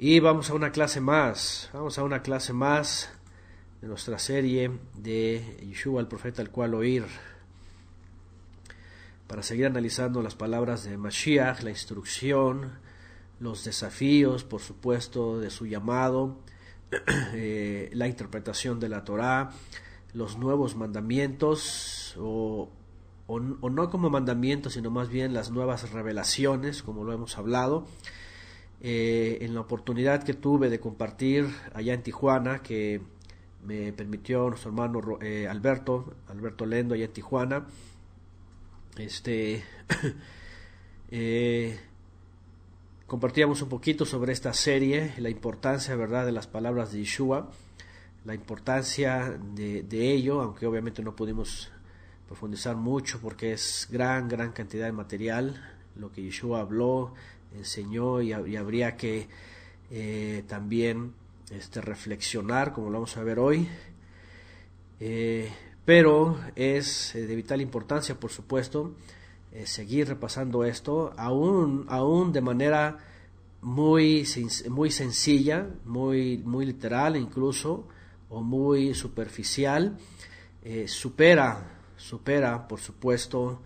Y vamos a una clase más, de nuestra serie de Yeshua, el profeta al cual oír, para seguir analizando las palabras de Mashiach, la instrucción, los desafíos, por supuesto, de su llamado, la interpretación de la Torá, los nuevos mandamientos, o no como mandamientos, sino más bien las nuevas revelaciones, como lo hemos hablado. En la oportunidad que tuve de compartir allá en Tijuana, que me permitió nuestro hermano Alberto Lendo, allá en Tijuana, compartíamos un poquito sobre esta serie, la importancia, ¿verdad?, de las palabras de Yeshua, la importancia de ello, aunque obviamente no pudimos profundizar mucho porque es gran cantidad de material lo que Yeshua habló, enseñó, y habría que también reflexionar, como lo vamos a ver hoy, pero es de vital importancia, por supuesto, seguir repasando esto, aún de manera muy sencilla, muy literal incluso, o muy superficial. Supera, por supuesto,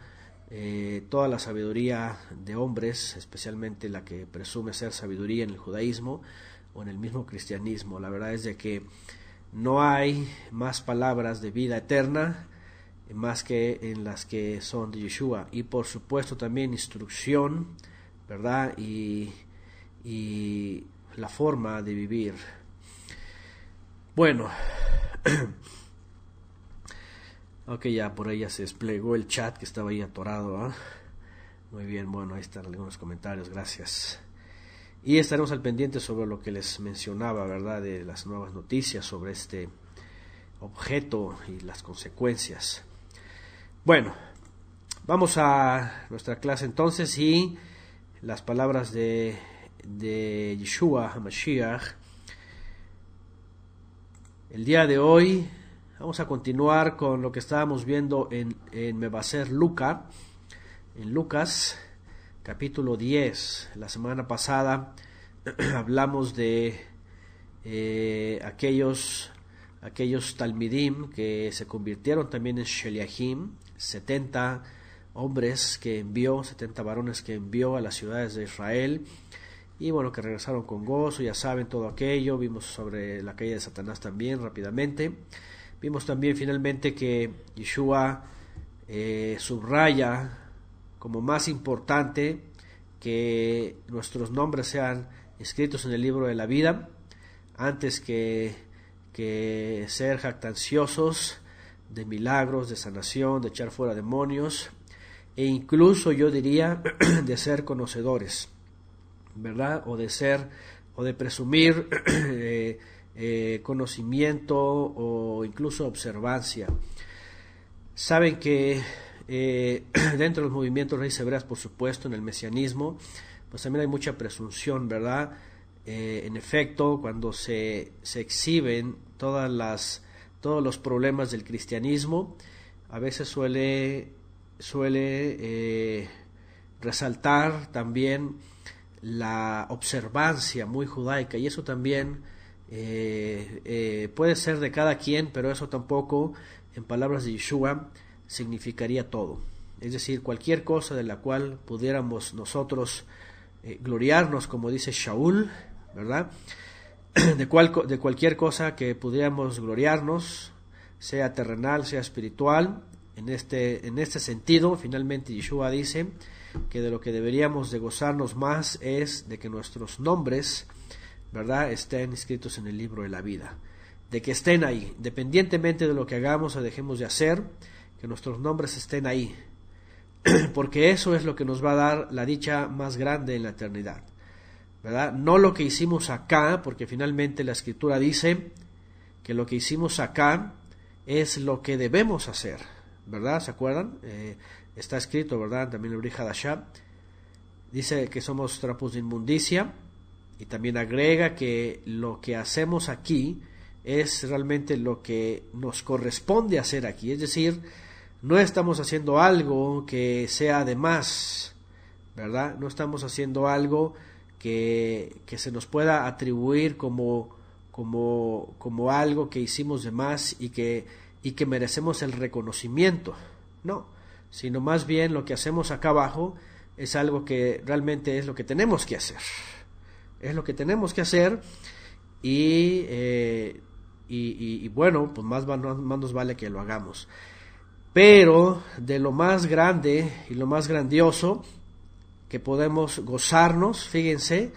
toda la sabiduría de hombres, especialmente la que presume ser sabiduría en el judaísmo o en el mismo cristianismo. La verdad es de que no hay más palabras de vida eterna más que en las que son de Yeshua, y por supuesto también instrucción, ¿verdad? Y la forma de vivir. Bueno, ok, ya por ahí ya se desplegó el chat que estaba ahí atorado, ¿eh? Muy bien, bueno, ahí están algunos comentarios, gracias. Y estaremos al pendiente sobre lo que les mencionaba, ¿verdad?, de las nuevas noticias sobre este objeto y las consecuencias. Bueno, vamos a nuestra clase entonces, y las palabras de Yeshua HaMashiach. El día de hoy vamos a continuar con lo que estábamos viendo en Mevaser Luca, en Lucas capítulo 10. La semana pasada hablamos de aquellos talmidim que se convirtieron también en sheliachim, 70 hombres que envió, 70 varones que envió a las ciudades de Israel, y bueno, que regresaron con gozo. Ya saben todo aquello. Vimos sobre la caída de Satanás también rápidamente. Vimos también finalmente que Yeshua subraya como más importante que nuestros nombres sean escritos en el libro de la vida, antes que ser jactanciosos de milagros, de sanación, de echar fuera demonios, e incluso yo diría de ser conocedores, ¿verdad? O de presumir conocimiento o incluso observancia. Saben que dentro de los movimientos raíces hebreas, por supuesto, en el mesianismo, pues también hay mucha presunción, ¿verdad? En efecto, cuando se exhiben todos los problemas del cristianismo, a veces suele resaltar también la observancia muy judaica, y eso también puede ser de cada quien, pero eso tampoco, en palabras de Yeshua, significaría todo. Es decir, cualquier cosa de la cual pudiéramos nosotros gloriarnos, como dice Shaul, ¿verdad? De cualquier cosa que pudiéramos gloriarnos, sea terrenal, sea espiritual, en este sentido, finalmente Yeshua dice que de lo que deberíamos de gozarnos más es de que nuestros nombres, ¿verdad?, estén escritos en el libro de la vida, de que estén ahí, independientemente de lo que hagamos o dejemos de hacer, que nuestros nombres estén ahí, porque eso es lo que nos va a dar la dicha más grande en la eternidad, ¿verdad? No lo que hicimos acá, porque finalmente la Escritura dice que lo que hicimos acá es lo que debemos hacer, ¿verdad? ¿Se acuerdan? Está escrito, ¿verdad?, también en el Brit Hadashah, dice que somos trapos de inmundicia, y también agrega que lo que hacemos aquí es realmente lo que nos corresponde hacer aquí, es decir, no estamos haciendo algo que sea de más, ¿verdad? No estamos haciendo algo que se nos pueda atribuir como algo que hicimos de más y que merecemos el reconocimiento. No, sino más bien lo que hacemos acá abajo es algo que realmente es lo que tenemos que hacer. Es lo que tenemos que hacer y bueno, pues más nos vale que lo hagamos. Pero de lo más grande y lo más grandioso que podemos gozarnos, fíjense,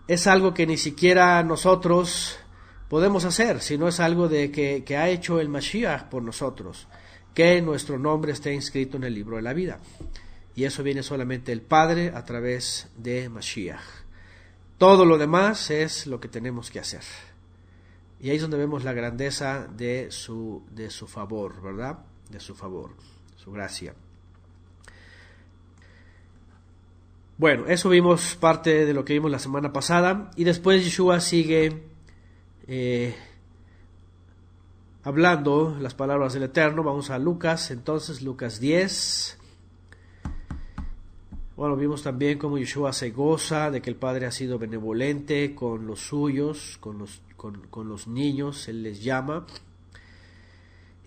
es algo que ni siquiera nosotros podemos hacer, sino es algo de que ha hecho el Mashiach por nosotros, que nuestro nombre esté inscrito en el libro de la vida. Y eso viene solamente del Padre a través de Mashiach. Todo lo demás es lo que tenemos que hacer. Y ahí es donde vemos la grandeza de su favor, ¿verdad? De su favor, su gracia. Bueno, eso vimos parte de lo que vimos la semana pasada. Y después Yeshua sigue hablando las palabras del Eterno. Vamos a Lucas, entonces Lucas 10. Bueno, vimos también cómo Yeshua se goza de que el Padre ha sido benevolente con los suyos, con los niños, Él les llama.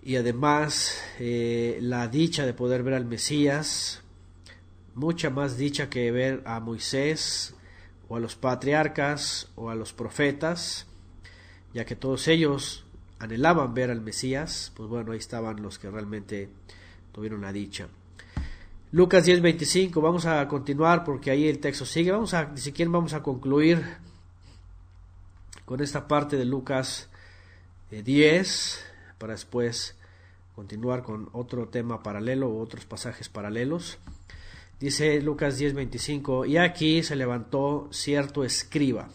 Y además la dicha de poder ver al Mesías, mucha más dicha que ver a Moisés o a los patriarcas o a los profetas, ya que todos ellos anhelaban ver al Mesías. Pues bueno, ahí estaban los que realmente tuvieron la dicha. Lucas 10:25, vamos a continuar porque ahí el texto sigue. Ni siquiera vamos a concluir con esta parte de Lucas 10, para después continuar con otro tema paralelo o otros pasajes paralelos. Dice Lucas 10:25, y aquí se levantó cierto escriba.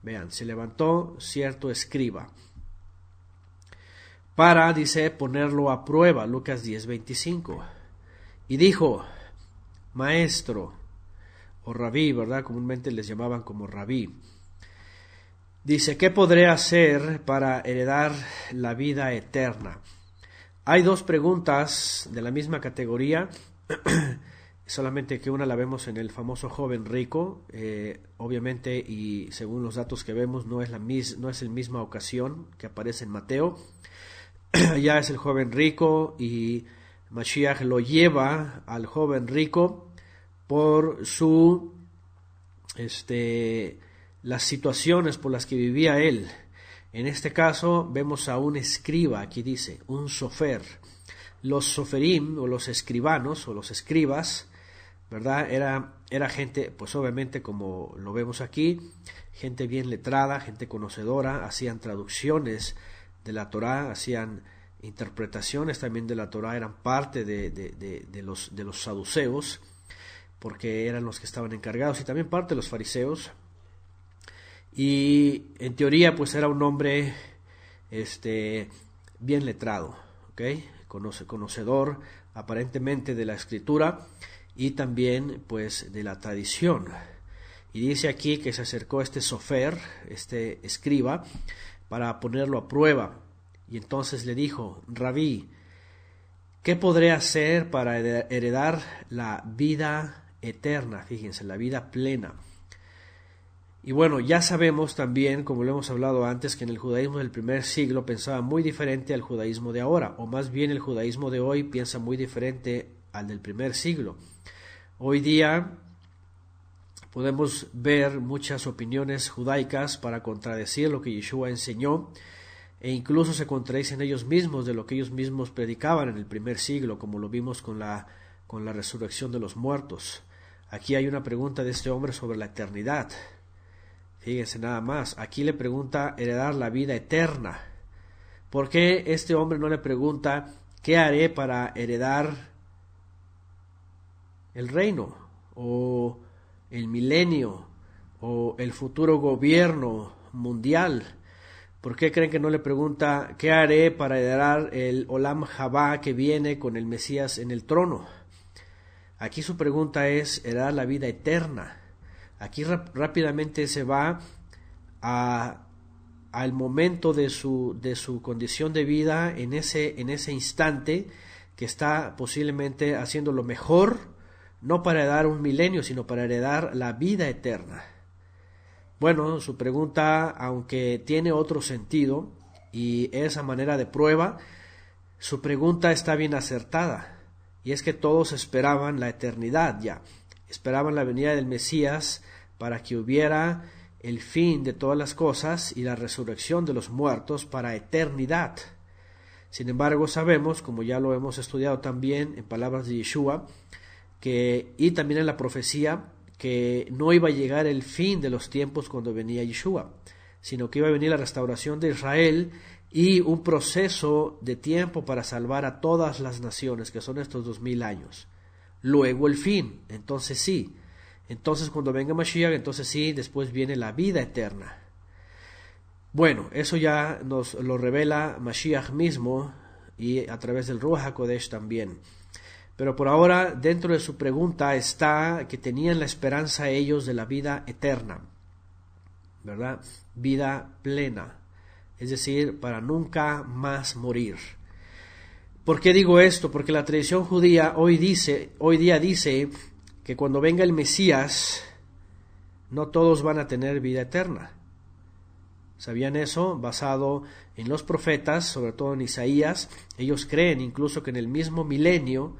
Vean, se levantó cierto escriba para, dice, ponerlo a prueba. Lucas 10:25. Y dijo, maestro, o rabí, ¿verdad? Comúnmente les llamaban como rabí. Dice, ¿qué podré hacer para heredar la vida eterna? Hay dos preguntas de la misma categoría, solamente que una la vemos en el famoso joven rico, obviamente, y según los datos que vemos, no es la misma ocasión que aparece en Mateo. Ya es el joven rico y Mashiach lo lleva al joven rico por las situaciones por las que vivía él. En este caso vemos a un escriba, aquí dice, un sofer. Los soferim o los escribanos o los escribas, ¿verdad? Era gente, pues obviamente como lo vemos aquí, gente bien letrada, gente conocedora, hacían traducciones de la Torá, hacían interpretaciones también de la Torá, eran parte de los saduceos, porque eran los que estaban encargados, y también parte de los fariseos. Y en teoría pues era un hombre bien letrado, ¿okay? Conocedor aparentemente de la escritura y también pues de la tradición. Y dice aquí que se acercó este sofer, este escriba, para ponerlo a prueba. Y entonces le dijo, Rabí, ¿qué podré hacer para heredar la vida eterna? Fíjense, la vida plena. Y bueno, ya sabemos también, como lo hemos hablado antes, que en el judaísmo del primer siglo pensaba muy diferente al judaísmo de ahora, o más bien el judaísmo de hoy piensa muy diferente al del primer siglo. Hoy día podemos ver muchas opiniones judaicas para contradecir lo que Yeshua enseñó, e incluso se contradicen ellos mismos de lo que ellos mismos predicaban en el primer siglo, como lo vimos con la resurrección de los muertos. Aquí hay una pregunta de este hombre sobre la eternidad. Fíjense nada más, aquí le pregunta heredar la vida eterna. ¿Por qué este hombre no le pregunta qué haré para heredar el reino, o el milenio, o el futuro gobierno mundial? ¿Por qué creen que no le pregunta qué haré para heredar el Olam Jabá que viene con el Mesías en el trono? Aquí su pregunta es heredar la vida eterna. Aquí rápidamente se va al momento de su condición de vida en ese instante, que está posiblemente haciendo lo mejor no para heredar un milenio, sino para heredar la vida eterna. Bueno, su pregunta, aunque tiene otro sentido y esa manera de prueba, su pregunta está bien acertada. Y es que todos esperaban la eternidad ya, esperaban la venida del Mesías para que hubiera el fin de todas las cosas y la resurrección de los muertos para eternidad. Sin embargo, sabemos, como ya lo hemos estudiado también en palabras de Yeshua, y también en la profecía, que no iba a llegar el fin de los tiempos cuando venía Yeshua, sino que iba a venir la restauración de Israel y un proceso de tiempo para salvar a todas las naciones, que son estos 2000 años. Luego el fin, entonces sí. Entonces cuando venga Mashiach, entonces sí, después viene la vida eterna. Bueno, eso ya nos lo revela Mashiach mismo y a través del Ruach HaKodesh también. Pero por ahora, dentro de su pregunta está que tenían la esperanza ellos de la vida eterna, ¿verdad? Vida plena, es decir, para nunca más morir. ¿Por qué digo esto? Porque la tradición judía hoy día dice que cuando venga el Mesías, no todos van a tener vida eterna. ¿Sabían eso? Basado en los profetas, sobre todo en Isaías, ellos creen incluso que en el mismo milenio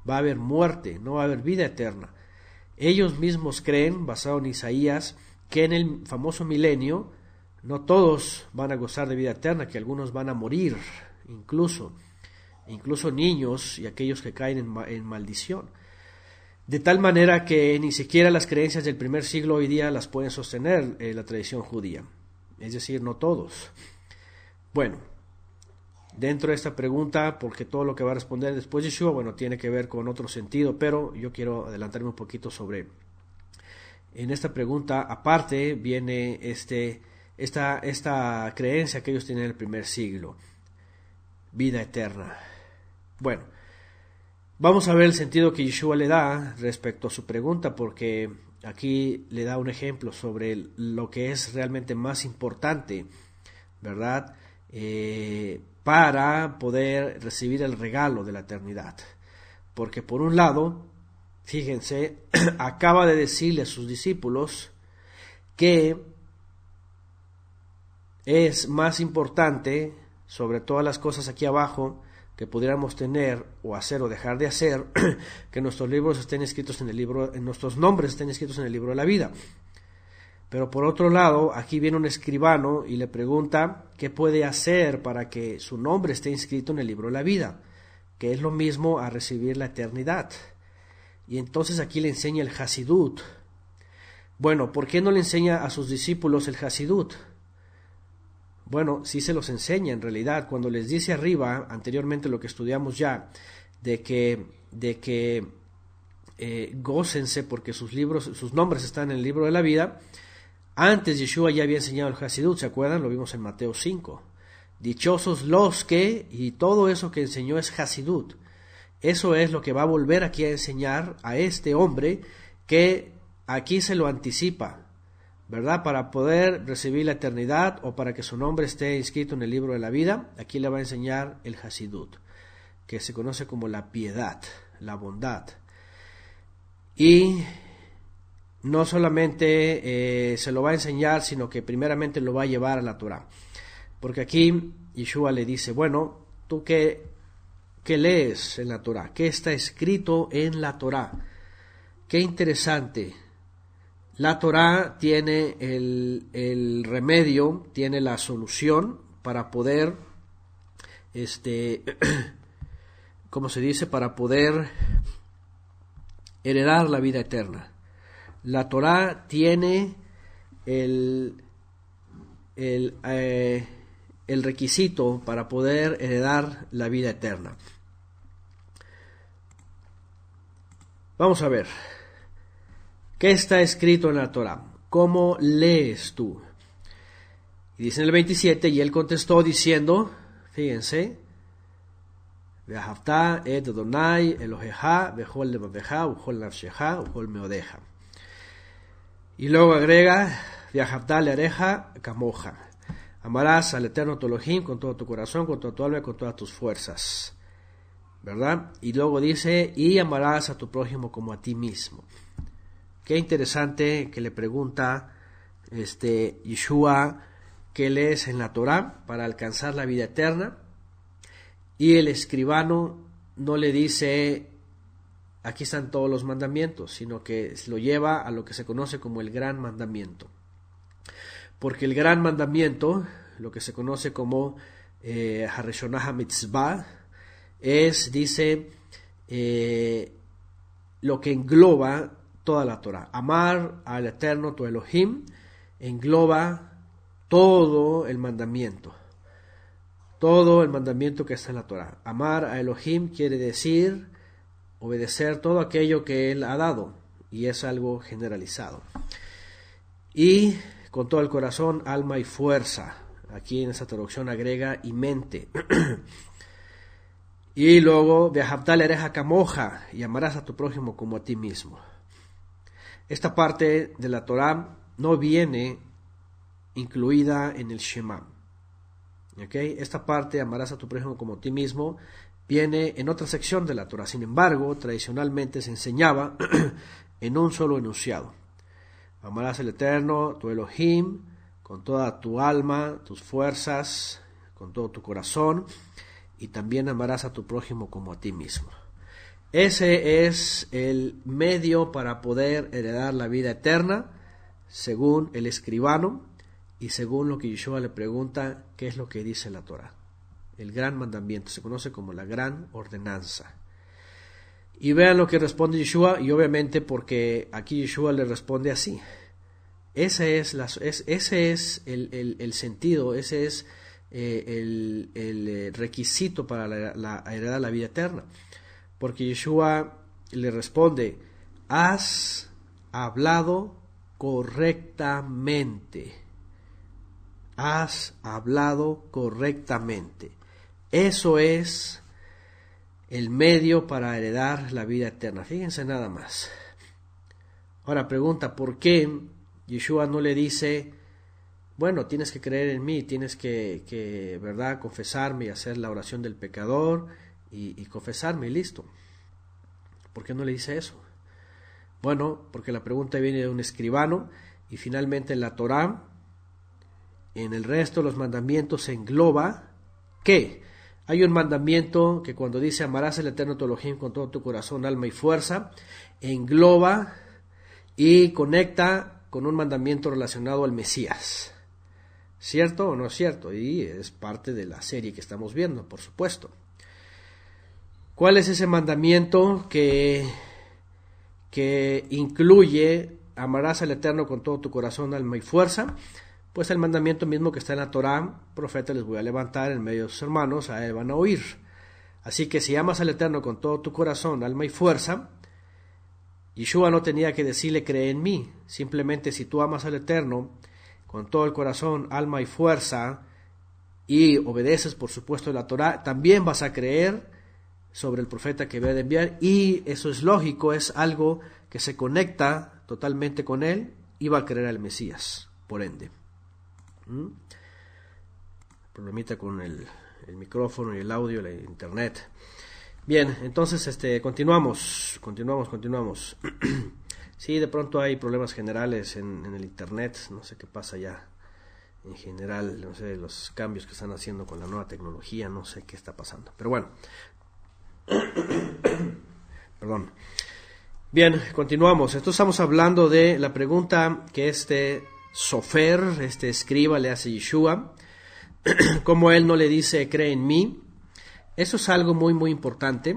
va a haber muerte, no va a haber vida eterna. Ellos mismos creen, basado en Isaías, que en el famoso milenio no todos van a gozar de vida eterna, que algunos van a morir, incluso niños y aquellos que caen en maldición. De tal manera que ni siquiera las creencias del primer siglo hoy día las pueden sostener la tradición judía. Es decir, no todos. Bueno, dentro de esta pregunta, porque todo lo que va a responder después de Yeshua, bueno, tiene que ver con otro sentido, pero yo quiero adelantarme un poquito sobre. En esta pregunta, aparte, viene esta creencia que ellos tienen en el primer siglo. Vida eterna. Bueno, vamos a ver el sentido que Yeshua le da respecto a su pregunta, porque aquí le da un ejemplo sobre lo que es realmente más importante, ¿verdad? Para poder recibir el regalo de la eternidad. Porque por un lado, fíjense, acaba de decirle a sus discípulos que es más importante, sobre todas las cosas aquí abajo, que pudiéramos tener o hacer o dejar de hacer, que nuestros libros estén escritos nuestros nombres estén escritos en el libro de la vida. Pero por otro lado, aquí viene un escribano y le pregunta qué puede hacer para que su nombre esté inscrito en el libro de la vida, que es lo mismo a recibir la eternidad. Y entonces aquí le enseña el Hasidut. Bueno, ¿por qué no le enseña a sus discípulos el Hasidut? Bueno, sí se los enseña en realidad. Cuando les dice arriba, anteriormente lo que estudiamos ya, de que gócense porque sus nombres están en el libro de la vida. Antes Yeshua ya había enseñado el Hasidut, ¿se acuerdan? Lo vimos en Mateo 5. Dichosos los que, y todo eso que enseñó es Hasidut. Eso es lo que va a volver aquí a enseñar a este hombre que aquí se lo anticipa, ¿verdad? Para poder recibir la eternidad o para que su nombre esté inscrito en el libro de la vida, aquí le va a enseñar el Hasidut, que se conoce como la piedad, la bondad. Y no solamente se lo va a enseñar, sino que primeramente lo va a llevar a la Torah. Porque aquí Yeshua le dice, bueno, ¿tú qué lees en la Torah? ¿Qué está escrito en la Torah? Qué interesante. La Torah tiene el remedio, tiene la solución para poder, ¿cómo se dice? Para poder heredar la vida eterna. La Torah tiene el requisito para poder heredar la vida eterna. Vamos a ver. ¿Qué está escrito en la Torah? ¿Cómo lees tú? Y dice en el 27, y él contestó diciendo, fíjense, Ve'ahavta et Adonai Elohecha bechol levavecha uchol nafshecha uchol meodeja. Y luego agrega, Ve'ahavta leareja kamoja. Amarás al eterno tu Elohim con todo tu corazón, con toda tu alma y con todas tus fuerzas. ¿verdad? Y luego dice, y amarás a tu prójimo como a ti mismo. Qué interesante que le pregunta Yeshua qué lees en la Torá para alcanzar la vida eterna, y el escribano no le dice aquí están todos los mandamientos, sino que lo lleva a lo que se conoce como el gran mandamiento. Porque el gran mandamiento, lo que se conoce como Harishonah Mitzvah, dice, lo que engloba toda la Torah. Amar al Eterno tu Elohim engloba todo el mandamiento. Todo el mandamiento que está en la Torah. Amar a Elohim quiere decir obedecer todo aquello que Él ha dado, y es algo generalizado. Y con todo el corazón, alma y fuerza. Aquí en esta traducción agrega y mente. Y luego, Ve'ahavta l'ereja kamoja, y amarás a tu prójimo como a ti mismo. Esta parte de la Torah no viene incluida en el Shema. ¿Okay? Esta parte, amarás a tu prójimo como a ti mismo, viene en otra sección de la Torah. Sin embargo, tradicionalmente se enseñaba en un solo enunciado. Amarás al Eterno, tu Elohim, con toda tu alma, tus fuerzas, con todo tu corazón, y también amarás a tu prójimo como a ti mismo. Ese es el medio para poder heredar la vida eterna, según el escribano, y según lo que Yeshua le pregunta, ¿qué es lo que dice la Torah? El gran mandamiento, se conoce como la gran ordenanza. Y vean lo que responde Yeshua, y obviamente porque aquí Yeshua le responde así. Ese es el sentido, ese es el requisito para la heredar la vida eterna. Porque Yeshua le responde, has hablado correctamente. Has hablado correctamente. Eso es el medio para heredar la vida eterna. Fíjense nada más. Ahora pregunta, ¿por qué Yeshua no le dice, bueno, tienes que creer en mí, tienes que ¿verdad?, confesarme y hacer la oración del pecador y confesarme y listo? ¿Por qué no le dice eso? Bueno, porque la pregunta viene de un escribano, y finalmente en la Torá, en el resto de los mandamientos se engloba que hay un mandamiento que cuando dice amarás al Eterno tu Elohim con todo tu corazón, alma y fuerza, engloba y conecta con un mandamiento relacionado al Mesías. ¿Cierto o no es cierto? Y es parte de la serie que estamos viendo, por supuesto. ¿Cuál es ese mandamiento que incluye amarás al Eterno con todo tu corazón, alma y fuerza? Pues el mandamiento mismo que está en la Torá, profeta les voy a levantar en medio de sus hermanos, a él van a oír. Así que si amas al Eterno con todo tu corazón, alma y fuerza, Yeshua no tenía que decirle cree en mí, simplemente si tú amas al Eterno con todo el corazón, alma y fuerza, y obedeces por supuesto la Torá, también vas a creer sobre el profeta que voy a enviar, y eso es lógico, es algo que se conecta totalmente con él, y va a creer al Mesías, por ende. Problemita con el micrófono y el audio, la internet. Bien, entonces continuamos. Sí, de pronto hay problemas generales en el internet, no sé qué pasa ya en general, no sé los cambios que están haciendo con la nueva tecnología, no sé qué está pasando, pero bueno. Perdón. Bien, continuamos. Entonces estamos hablando de la pregunta que Sofer, escriba, le hace Yeshua, como él no le dice cree en mí. Eso es algo muy muy importante,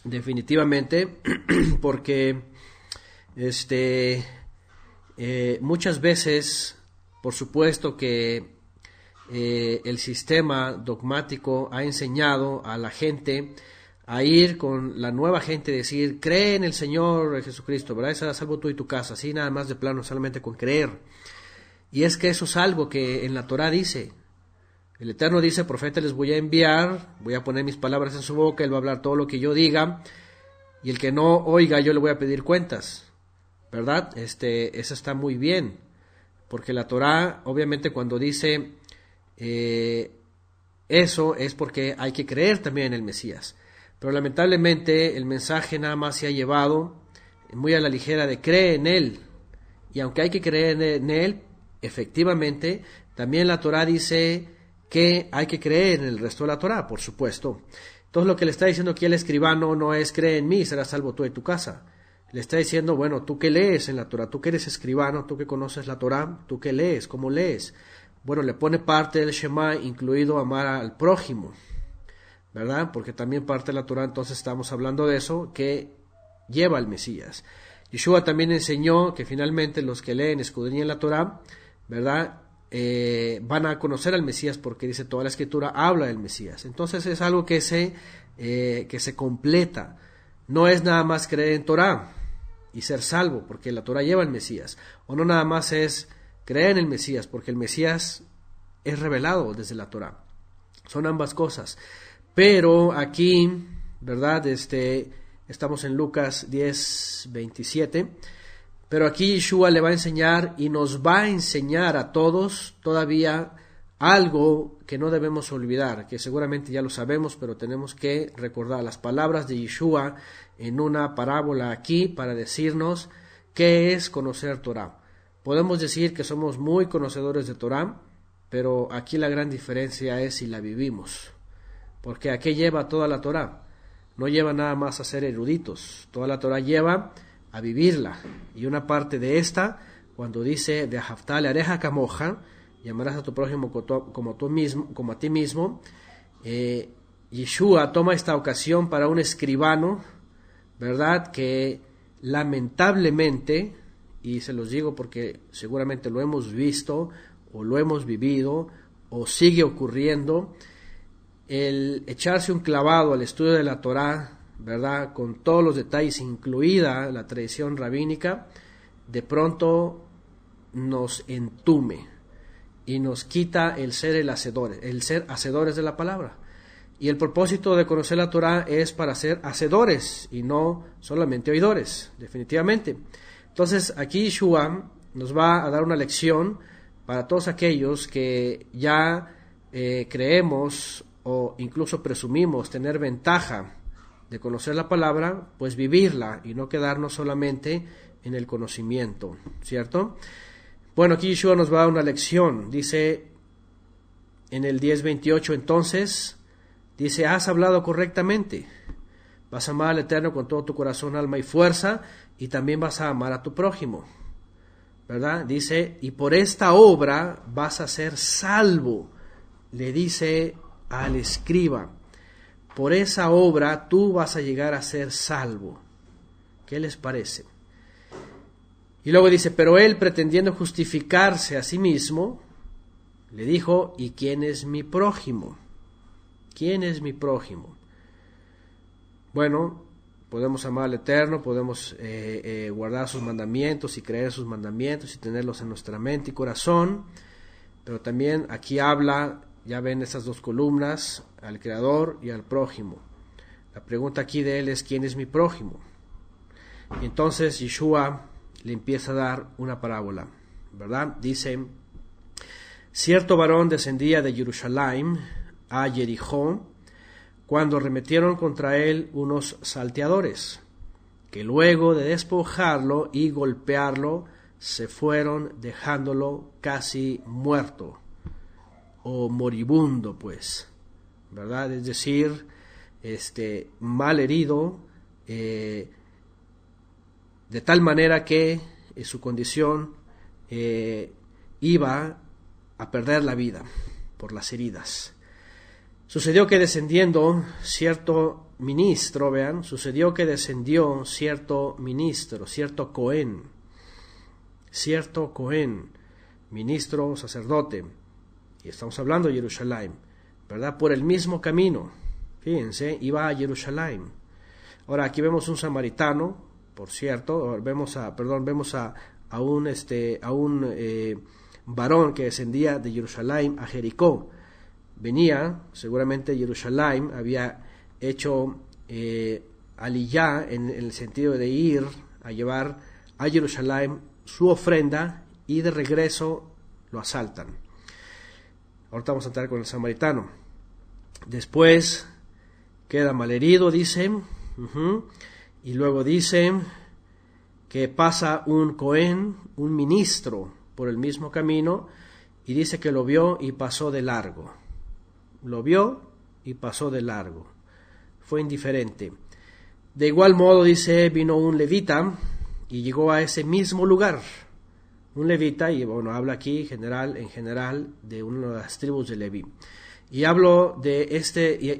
definitivamente, porque muchas veces, por supuesto que el sistema dogmático ha enseñado a la gente a ir con la nueva gente, decir, cree en el Señor Jesucristo, ¿verdad? Serás salvo tú y tu casa, así nada más de plano, solamente con creer. Y es que eso es algo que en la Torá dice. El Eterno dice, profeta les voy a enviar, voy a poner mis palabras en su boca, él va a hablar todo lo que yo diga, y el que no oiga, yo le voy a pedir cuentas, ¿verdad? Eso está muy bien, porque la Torá, obviamente, cuando dice eso, es porque hay que creer también en el Mesías. Pero lamentablemente el mensaje nada más se ha llevado muy a la ligera de cree en Él. Y aunque hay que creer en Él, efectivamente, también la Torá dice que hay que creer en el resto de la Torá, por supuesto. Entonces lo que le está diciendo aquí el escribano no es cree en mí, serás salvo tú y tu casa. Le está diciendo, bueno, tú que lees en la Torá, tú que eres escribano, tú que conoces la Torá, tú que lees, ¿cómo lees? Bueno, le pone parte del Shema, incluido amar al prójimo, ¿verdad? Porque también parte de la Torá, entonces estamos hablando de eso, que lleva al Mesías. Yeshua también enseñó que finalmente los que leen, escudriñan la Torá, ¿verdad? Van a conocer al Mesías, porque dice toda la Escritura habla del Mesías. Entonces es algo que se completa. No es nada más creer en Torá y ser salvo, porque la Torá lleva al Mesías. O no nada más es creer en el Mesías, porque el Mesías es revelado desde la Torá. Son ambas cosas. Pero aquí, ¿verdad? Estamos en Lucas 10:27. Pero aquí Yeshua le va a enseñar y nos va a enseñar a todos todavía algo que no debemos olvidar, que seguramente ya lo sabemos, pero tenemos que recordar las palabras de Yeshua en una parábola aquí para decirnos qué es conocer Torá. Podemos decir que somos muy conocedores de Torá, pero aquí la gran diferencia es si la vivimos. Porque ¿a qué lleva toda la Torá? No lleva nada más a ser eruditos, toda la Torá lleva a vivirla. Y una parte de esta, cuando dice de Ahavta le'areja kamoja, llamarás a tu prójimo como a ti mismo, Yeshua toma esta ocasión para un escribano, ¿verdad? Que lamentablemente, y se los digo porque seguramente lo hemos visto o lo hemos vivido o sigue ocurriendo, el echarse un clavado al estudio de la Torá, ¿verdad? Con todos los detalles, incluida la tradición rabínica, de pronto nos entume y nos quita el ser hacedores de la palabra. Y el propósito de conocer la Torá es para ser hacedores y no solamente oidores, definitivamente. Entonces aquí Yeshua nos va a dar una lección para todos aquellos que ya creemos o incluso presumimos tener ventaja de conocer la palabra, pues vivirla y no quedarnos solamente en el conocimiento, ¿cierto? Bueno, aquí Yeshua nos va a dar una lección, dice en el 10:28, entonces, dice, has hablado correctamente, vas a amar al Eterno con todo tu corazón, alma y fuerza, y también vas a amar a tu prójimo, ¿verdad? Dice, y por esta obra vas a ser salvo, le dice al escriba, por esa obra tú vas a llegar a ser salvo. ¿Qué les parece? Y luego dice, pero él, pretendiendo justificarse a sí mismo, le dijo, ¿y quién es mi prójimo? ¿Quién es mi prójimo? Bueno, podemos amar al Eterno, podemos guardar sus mandamientos y creer sus mandamientos y tenerlos en nuestra mente y corazón, pero también aquí habla, ya ven esas dos columnas, al Creador y al prójimo. La pregunta aquí de él es, ¿quién es mi prójimo? Y entonces Yeshua le empieza a dar una parábola, ¿verdad? Dice, cierto varón descendía de Jerusalén a Jericó cuando arremetieron contra él unos salteadores, que luego de despojarlo y golpearlo, se fueron dejándolo casi muerto, o moribundo, pues, ¿verdad? Es decir, mal herido, de tal manera que su condición iba a perder la vida por las heridas. Sucedió que descendiendo cierto ministro, cierto ministro, cierto Cohen, ministro, sacerdote, y estamos hablando de Jerusalén, ¿verdad? Por el mismo camino, fíjense, iba a Jerusalén. Ahora aquí vemos un samaritano, por cierto, vemos a un varón que descendía de Jerusalén a Jericó. Venía, seguramente Jerusalén había hecho aliyá en el sentido de ir a llevar a Jerusalén su ofrenda y de regreso lo asaltan. Ahorita vamos a entrar con el samaritano. Después queda malherido, dice, y luego dice que pasa un Cohen, un ministro, por el mismo camino, y dice que lo vio y pasó de largo. Lo vio y pasó de largo. Fue indiferente. De igual modo, dice, vino un levita y llegó a ese mismo lugar. Un levita, y bueno, habla aquí en general de una de las tribus de Leví. Y hablo de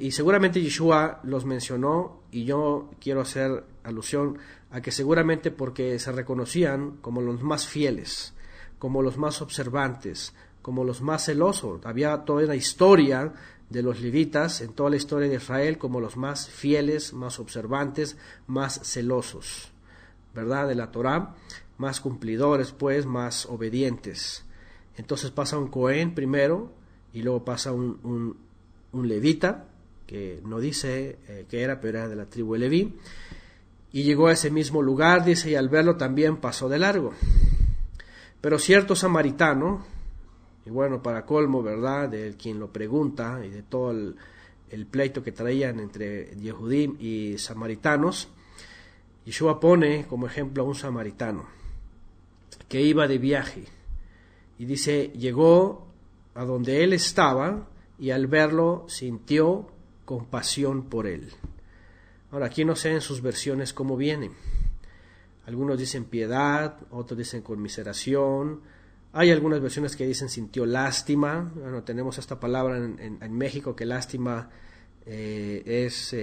y seguramente Yeshua los mencionó, y yo quiero hacer alusión a que seguramente porque se reconocían como los más fieles, como los más observantes, como los más celosos. Había toda una historia de los levitas en toda la historia de Israel como los más fieles, más observantes, más celosos, ¿verdad? De la Torá, más cumplidores, pues, más obedientes. Entonces pasa un Cohen primero, y luego pasa un levita, que no dice que era, pero era de la tribu de Leví, y llegó a ese mismo lugar, dice, y al verlo también pasó de largo. Pero cierto samaritano, y bueno, para colmo, ¿verdad?, de quien lo pregunta, y de todo el pleito que traían entre Yehudim y samaritanos, Yeshua pone como ejemplo a un samaritano que iba de viaje, y dice, llegó a donde él estaba, y al verlo sintió compasión por él. Ahora, aquí no sé en sus versiones cómo viene. Algunos dicen piedad, otros dicen conmiseración. Hay algunas versiones que dicen sintió lástima. Bueno, tenemos esta palabra en México, que lástima es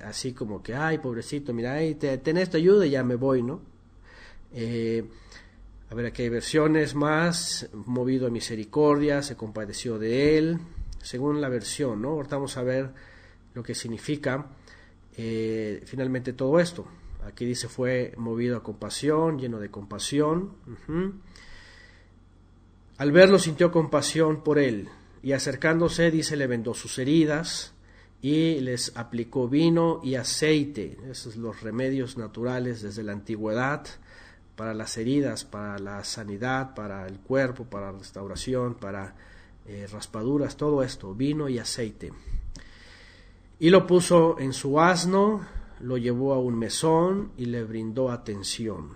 así como que, ay, pobrecito, mira, ten esta ayuda y ya me voy, ¿no? A ver, aquí hay versiones más, movido a misericordia, se compadeció de él, según la versión, ¿no? Ahorita vamos a ver lo que significa finalmente todo esto. Aquí dice fue movido a compasión, lleno de compasión. Al verlo sintió compasión por él, y acercándose, dice, le vendó sus heridas y les aplicó vino y aceite. Esos son los remedios naturales desde la antigüedad, para las heridas, para la sanidad, para el cuerpo, para la restauración, para raspaduras, todo esto, vino y aceite. Y lo puso en su asno, lo llevó a un mesón y le brindó atención.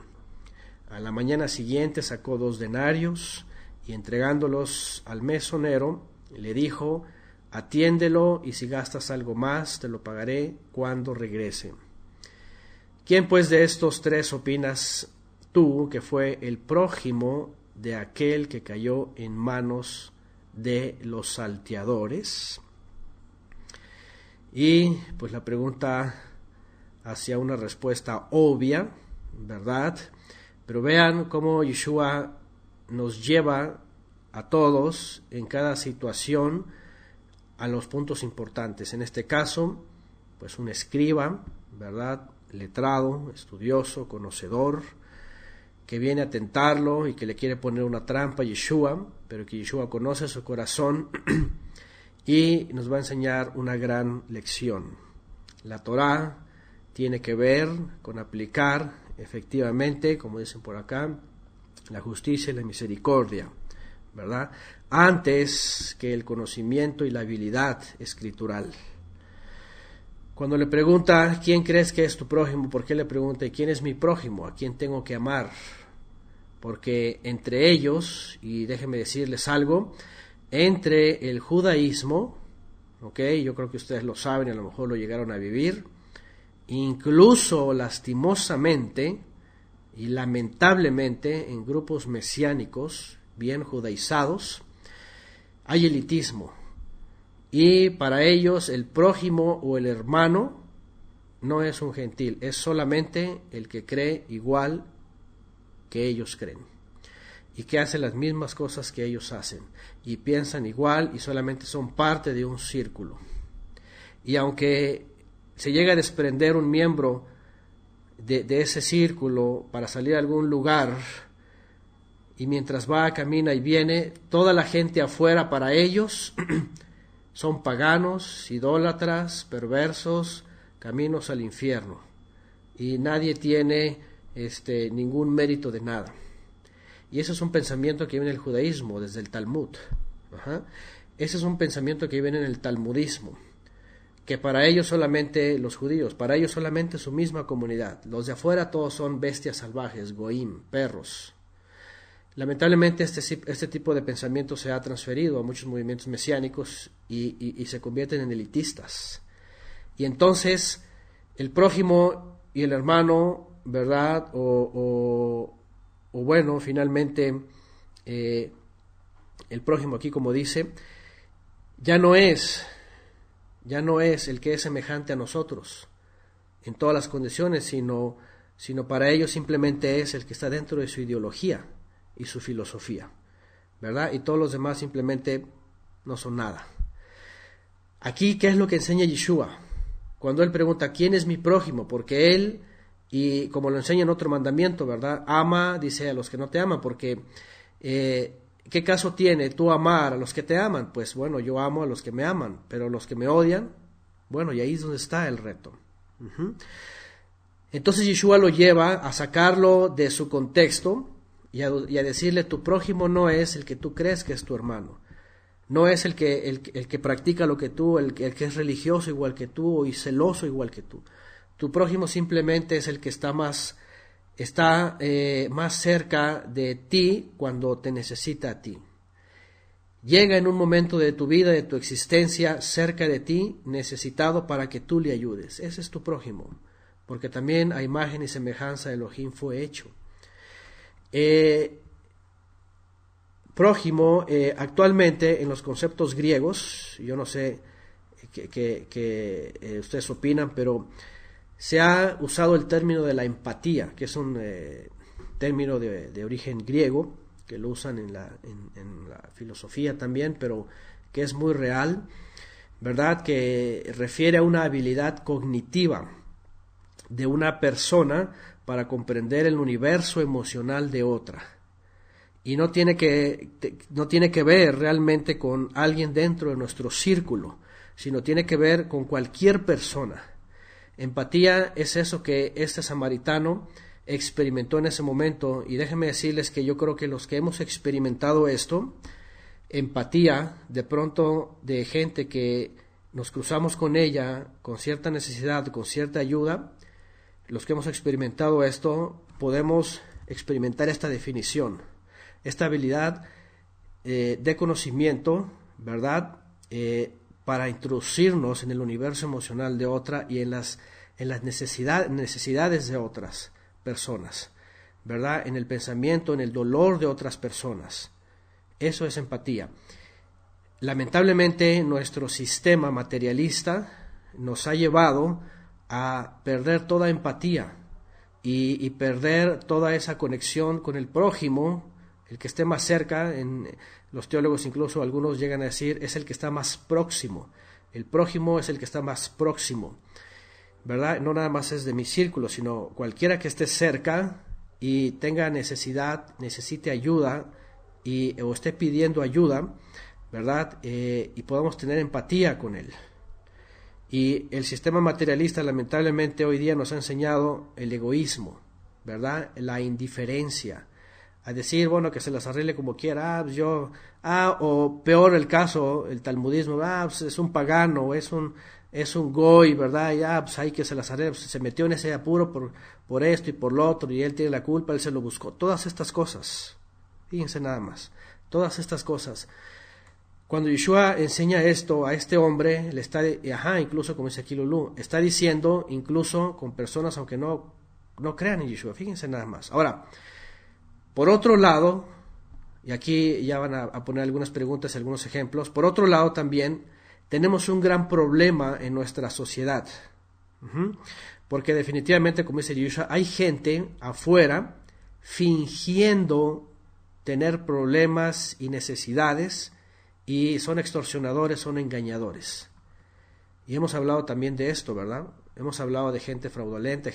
A la mañana siguiente sacó 2 denarios y entregándolos al mesonero, le dijo, atiéndelo, y si gastas algo más, te lo pagaré cuando regrese. ¿Quién pues de estos 3 opinas tú que fue el prójimo de aquel que cayó en manos de los salteadores? Y pues la pregunta hacia una respuesta obvia, ¿verdad? Pero vean cómo Yeshua nos lleva a todos en cada situación a los puntos importantes. En este caso, pues un escriba, ¿verdad?, letrado, estudioso, conocedor, que viene a tentarlo y que le quiere poner una trampa a Yeshua, pero que Yeshua conoce su corazón y nos va a enseñar una gran lección. La Torá tiene que ver con aplicar efectivamente, como dicen por acá, la justicia y la misericordia, ¿verdad?, antes que el conocimiento y la habilidad escritural. Cuando le pregunta, ¿quién crees que es tu prójimo?, ¿por qué le pregunta, ¿quién es mi prójimo? ¿A quién tengo que amar? Porque entre ellos, y déjenme decirles algo, entre el judaísmo, yo creo que ustedes lo saben y a lo mejor lo llegaron a vivir, incluso lastimosamente y lamentablemente en grupos mesiánicos bien judaizados, hay elitismo. Y para ellos el prójimo o el hermano no es un gentil, es solamente el que cree igual que ellos creen y que hace las mismas cosas que ellos hacen y piensan igual y solamente son parte de un círculo. Y aunque se llega a desprender un miembro de ese círculo para salir a algún lugar, y mientras va, camina y viene, toda la gente afuera para ellos son paganos, idólatras, perversos, caminos al infierno, y nadie tiene ningún mérito de nada. Y ese es un pensamiento que viene del judaísmo, desde el Talmud. Ese es un pensamiento que viene en el talmudismo, que para ellos solamente los judíos, para ellos solamente su misma comunidad. Los de afuera todos son bestias salvajes, goim, perros. Lamentablemente este tipo de pensamiento se ha transferido a muchos movimientos mesiánicos y se convierten en elitistas. Y entonces el prójimo y el hermano, ¿verdad? O bueno, finalmente el prójimo aquí, como dice, ya no es el que es semejante a nosotros en todas las condiciones, sino para ellos simplemente es el que está dentro de su ideología y su filosofía, ¿verdad? Y todos los demás simplemente no son nada. Aquí, ¿qué es lo que enseña Yeshua? Cuando él pregunta, ¿quién es mi prójimo? Porque él, y como lo enseña en otro mandamiento, ¿verdad? Ama, dice, a los que no te aman, porque ¿qué caso tiene tú amar a los que te aman? Pues bueno, yo amo a los que me aman, pero los que me odian, bueno, y ahí es donde está el reto. Entonces Yeshua lo lleva a sacarlo de su contexto y a decirle, tu prójimo no es el que tú crees que es tu hermano, no es el que practica lo que tú, el que es religioso igual que tú y celoso igual que tú. Tu prójimo simplemente es el que está más cerca de ti cuando te necesita a ti. Llega en un momento de tu vida, de tu existencia, cerca de ti, necesitado para que tú le ayudes. Ese es tu prójimo, porque también a imagen y semejanza de Elohim fue hecho. Prójimo, actualmente en los conceptos griegos, yo no sé qué ustedes opinan, pero se ha usado el término de la empatía, que es un término de origen griego, que lo usan en la filosofía también, pero que es muy real, ¿verdad? Que refiere a una habilidad cognitiva de una persona para comprender el universo emocional de otra. Y no tiene que ver realmente con alguien dentro de nuestro círculo, sino tiene que ver con cualquier persona. Empatía es eso que este samaritano experimentó en ese momento, y déjenme decirles que yo creo que los que hemos experimentado esto, empatía de pronto de gente que nos cruzamos con ella, con cierta necesidad, con cierta ayuda, los que hemos experimentado esto, podemos experimentar esta definición, esta habilidad de conocimiento, ¿verdad? Para introducirnos en el universo emocional de otra y en las necesidades de otras personas, ¿verdad? En el pensamiento, en el dolor de otras personas. Eso es empatía. Lamentablemente, nuestro sistema materialista nos ha llevado a perder toda empatía y perder toda esa conexión con el prójimo, el que esté más cerca. Los teólogos incluso algunos llegan a decir es el que está más próximo. El prójimo es el que está más próximo, ¿verdad? No nada más es de mi círculo, sino cualquiera que esté cerca y tenga necesidad, necesite ayuda o esté pidiendo ayuda, ¿verdad? Y podamos tener empatía con él. Y el sistema materialista lamentablemente hoy día nos ha enseñado el egoísmo, ¿verdad? La indiferencia, a decir, bueno, que se las arregle como quiera, o peor el caso, el talmudismo, pues es un pagano, es un goy, ¿verdad? Ya, pues hay que se las arregle, pues se metió en ese apuro por esto y por lo otro, y él tiene la culpa, él se lo buscó. Todas estas cosas, fíjense nada más, todas estas cosas. Cuando Yeshua enseña esto a este hombre, le está, incluso como dice aquí Lulú, está diciendo, incluso con personas aunque no crean en Yeshua, fíjense nada más. Ahora, por otro lado, y aquí ya van a poner algunas preguntas y algunos ejemplos, por otro lado también tenemos un gran problema en nuestra sociedad, porque definitivamente, como dice Yeshua, hay gente afuera fingiendo tener problemas y necesidades, y son extorsionadores, son engañadores. Y hemos hablado también de esto, ¿verdad? Hemos hablado de gente fraudulenta,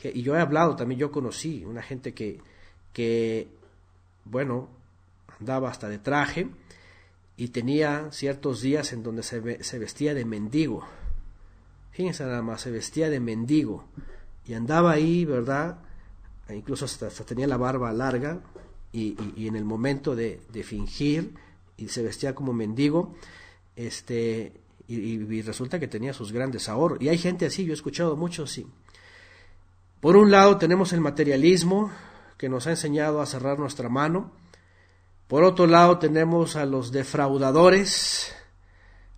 y yo he hablado también, yo conocí una gente que bueno, andaba hasta de traje y tenía ciertos días en donde se vestía de mendigo. Fíjense nada más, se vestía de mendigo y andaba ahí, ¿verdad? Incluso hasta tenía la barba larga y en el momento de fingir, y se vestía como mendigo, y resulta que tenía sus grandes ahorros. Y hay gente así, yo he escuchado mucho así. Por un lado tenemos el materialismo que nos ha enseñado a cerrar nuestra mano. Por otro lado tenemos a los defraudadores,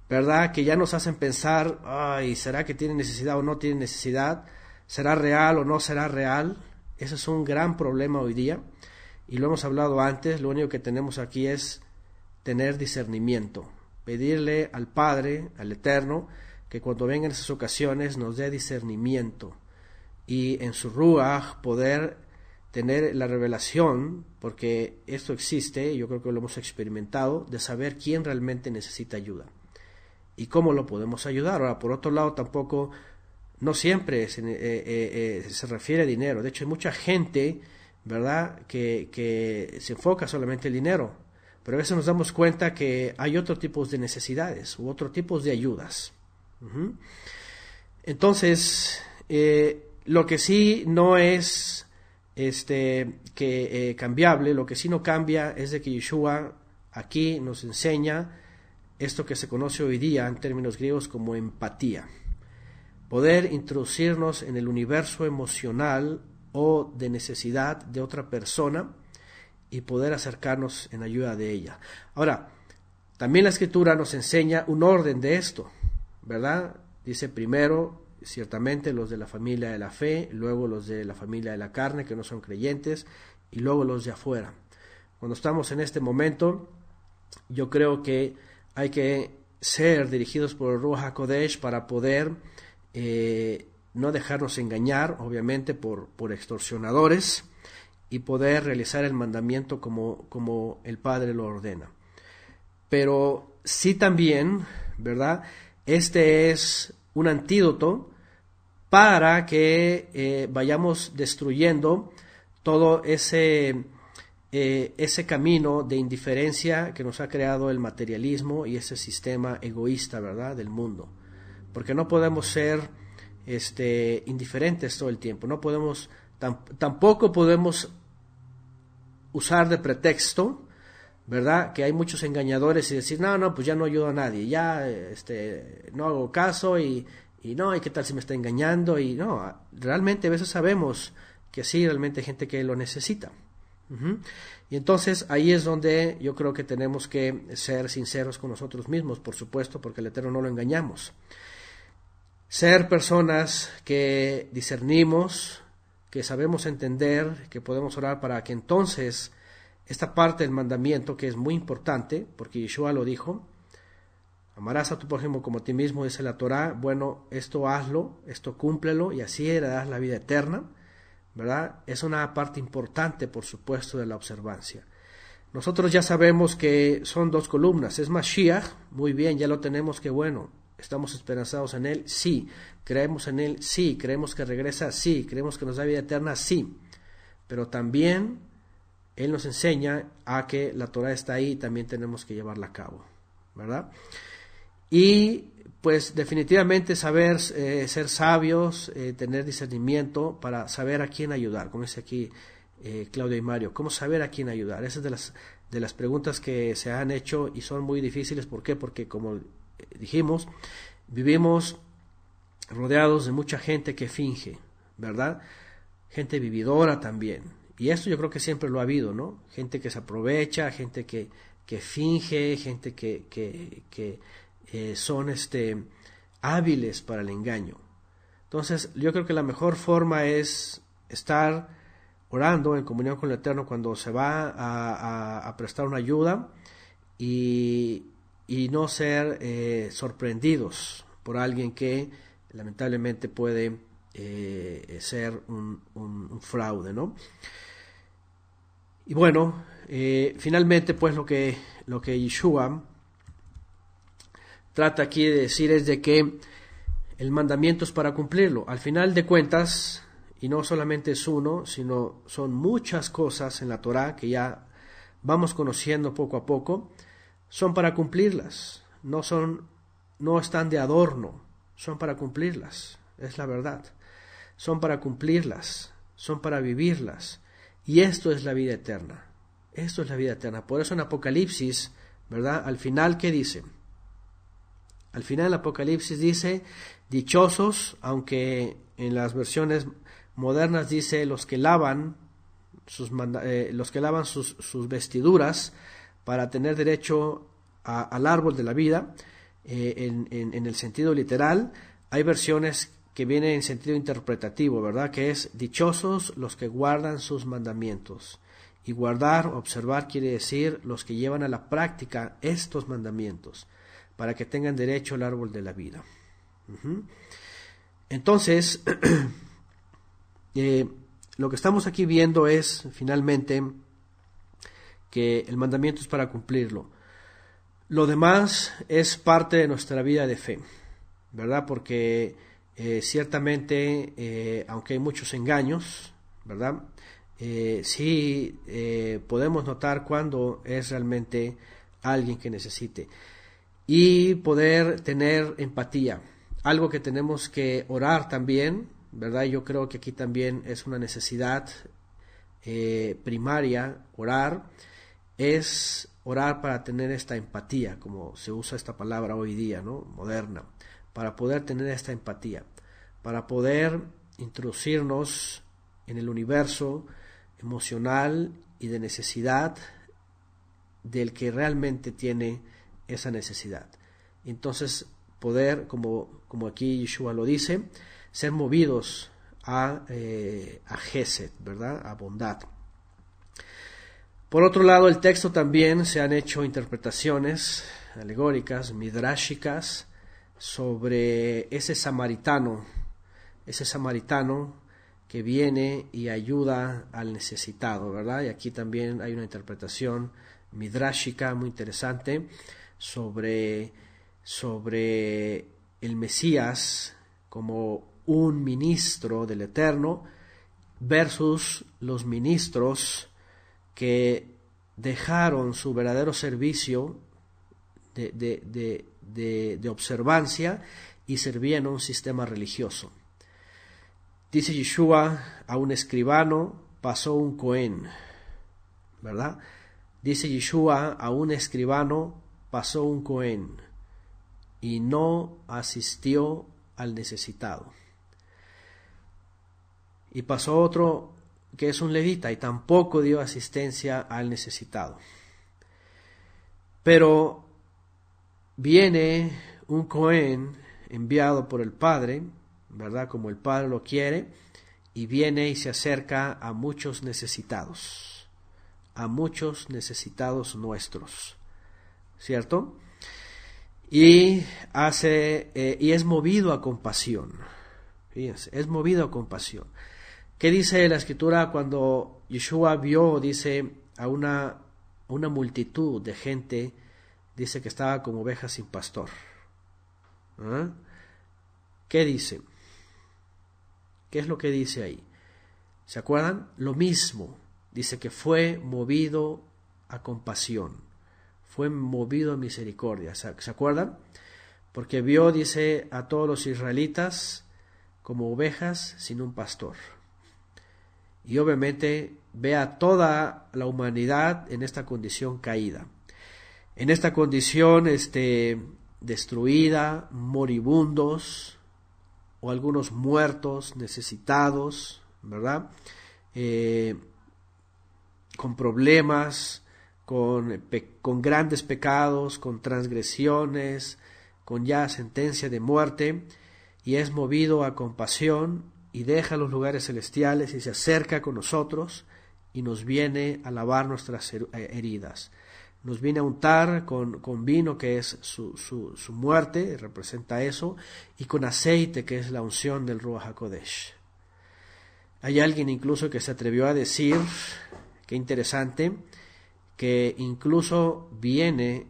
¿verdad? Que ya nos hacen pensar, ay, ¿será que tiene necesidad o no tiene necesidad? ¿Será real o no será real? Ese es un gran problema hoy día. Y lo hemos hablado antes, lo único que tenemos aquí es tener discernimiento. Pedirle al Padre, al Eterno, que cuando vengan esas ocasiones nos dé discernimiento. Y en su Ruach poder tener la revelación, porque esto existe, yo creo que lo hemos experimentado, de saber quién realmente necesita ayuda y cómo lo podemos ayudar. Ahora, por otro lado, tampoco, no siempre se refiere a dinero. De hecho, hay mucha gente, ¿verdad?, que se enfoca solamente en el dinero, pero a veces nos damos cuenta que hay otros tipos de necesidades u otros tipos de ayudas. Entonces, lo que sí no es cambiable, lo que sí no cambia es de que Yeshua aquí nos enseña esto que se conoce hoy día en términos griegos como empatía. Poder introducirnos en el universo emocional o de necesidad de otra persona y poder acercarnos en ayuda de ella. Ahora, también la Escritura nos enseña un orden de esto, ¿verdad? Dice primero, ciertamente, los de la familia de la fe, luego los de la familia de la carne, que no son creyentes, y luego los de afuera. Cuando estamos en este momento, yo creo que hay que ser dirigidos por el Ruach HaKodesh para poder no dejarnos engañar, obviamente, por extorsionadores, y poder realizar el mandamiento como el Padre lo ordena. Pero sí también, ¿verdad?, este es un antídoto para que vayamos destruyendo todo ese camino de indiferencia que nos ha creado el materialismo y ese sistema egoísta, ¿verdad?, del mundo. Porque no podemos ser indiferentes todo el tiempo. No podemos, tampoco podemos usar de pretexto, ¿verdad?, que hay muchos engañadores y decir, no, pues ya no ayudo a nadie, ya no hago caso y no, ¿y qué tal si me está engañando? Y no, realmente a veces sabemos que sí, realmente hay gente que lo necesita. Y entonces ahí es donde yo creo que tenemos que ser sinceros con nosotros mismos, por supuesto, porque el Eterno no lo engañamos. Ser personas que discernimos, que sabemos entender, que podemos orar para que entonces esta parte del mandamiento, que es muy importante, porque Yeshua lo dijo, amarás a tu prójimo como a ti mismo, dice la Torá, bueno, esto hazlo, esto cúmplelo, y así heredarás la vida eterna, ¿verdad? Es una parte importante, por supuesto, de la observancia. Nosotros ya sabemos que son dos columnas, es Mashiach, muy bien, ya lo tenemos, que bueno, ¿estamos esperanzados en Él? Sí. ¿Creemos en Él? Sí. ¿Creemos que regresa? Sí. ¿Creemos que nos da vida eterna? Sí. Pero también Él nos enseña a que la Torah está ahí y también tenemos que llevarla a cabo, ¿verdad? Y pues definitivamente saber ser sabios, tener discernimiento para saber a quién ayudar, como dice aquí Claudio y Mario, ¿cómo saber a quién ayudar? Esa es de las preguntas que se han hecho y son muy difíciles. ¿Por qué? Porque como dijimos, vivimos rodeados de mucha gente que finge, ¿verdad? Gente vividora también. Y esto yo creo que siempre lo ha habido, ¿no? Gente que se aprovecha, gente que finge, gente que son hábiles para el engaño. Entonces, yo creo que la mejor forma es estar orando en comunión con el Eterno cuando se va a prestar una ayuda y no ser sorprendidos por alguien que lamentablemente puede ser un fraude, ¿no? Y bueno, finalmente pues lo que Yeshua trata aquí de decir es de que el mandamiento es para cumplirlo. Al final de cuentas, y no solamente es uno, sino son muchas cosas en la Torá que ya vamos conociendo poco a poco, son para cumplirlas, no están de adorno, son para cumplirlas, es la verdad, son para cumplirlas, son para vivirlas, y esto es la vida eterna, esto es la vida eterna. Por eso en Apocalipsis, ¿verdad?, al final, ¿qué dice? Al final el Apocalipsis dice, dichosos, aunque en las versiones modernas dice los que lavan sus vestiduras para tener derecho al árbol de la vida, en el sentido literal. Hay versiones que vienen en sentido interpretativo, ¿verdad? Que es dichosos los que guardan sus mandamientos. Y guardar, observar, quiere decir los que llevan a la práctica estos mandamientos, para que tengan derecho al árbol de la vida. Entonces, lo que estamos aquí viendo es, finalmente, que el mandamiento es para cumplirlo. Lo demás es parte de nuestra vida de fe, ¿verdad? Porque ciertamente, aunque hay muchos engaños, ¿verdad? Sí podemos notar cuándo es realmente alguien que necesite. Y poder tener empatía, algo que tenemos que orar también, ¿verdad? Yo creo que aquí también es una necesidad primaria, orar, es orar para tener esta empatía, como se usa esta palabra hoy día, ¿no? Moderna, para poder tener esta empatía, para poder introducirnos en el universo emocional y de necesidad del que realmente tiene esa necesidad. Entonces poder, como aquí Yeshua lo dice, ser movidos a Gesed, ¿verdad? A bondad. Por otro lado, el texto también se han hecho interpretaciones alegóricas, midrashicas, sobre ese samaritano que viene y ayuda al necesitado, ¿verdad? Y aquí también hay una interpretación midrashica muy interesante sobre el Mesías como un ministro del Eterno versus los ministros que dejaron su verdadero servicio de observancia y servían a un sistema religioso. Dice Yeshua, a un escribano pasó un Cohen, ¿verdad? Dice Yeshua, a un escribano pasó un Cohen y no asistió al necesitado. Y pasó otro que es un levita y tampoco dio asistencia al necesitado. Pero viene un Cohen enviado por el Padre, ¿verdad? Como el Padre lo quiere, y viene y se acerca a muchos necesitados nuestros, ¿cierto? Y es movido a compasión. Fíjense, es movido a compasión. ¿Qué dice la Escritura cuando Yeshua vio, dice, a una multitud de gente, dice que estaba como ovejas sin pastor? ¿Ah? ¿Qué dice? ¿Qué es lo que dice ahí? ¿Se acuerdan? Lo mismo. Dice que fue movido a compasión. Fue movido a misericordia. ¿Se acuerdan? Porque vio, dice, a todos los israelitas como ovejas sin un pastor. Y obviamente ve a toda la humanidad en esta condición caída. En esta condición destruida, moribundos, o algunos muertos, necesitados, ¿verdad? Con problemas, con grandes pecados, con transgresiones, con ya sentencia de muerte, y es movido a compasión y deja los lugares celestiales y se acerca con nosotros y nos viene a lavar nuestras heridas. Nos viene a untar con vino, que es su muerte, representa eso, y con aceite, que es la unción del Ruach HaKodesh. Hay alguien incluso que se atrevió a decir, qué interesante, que incluso viene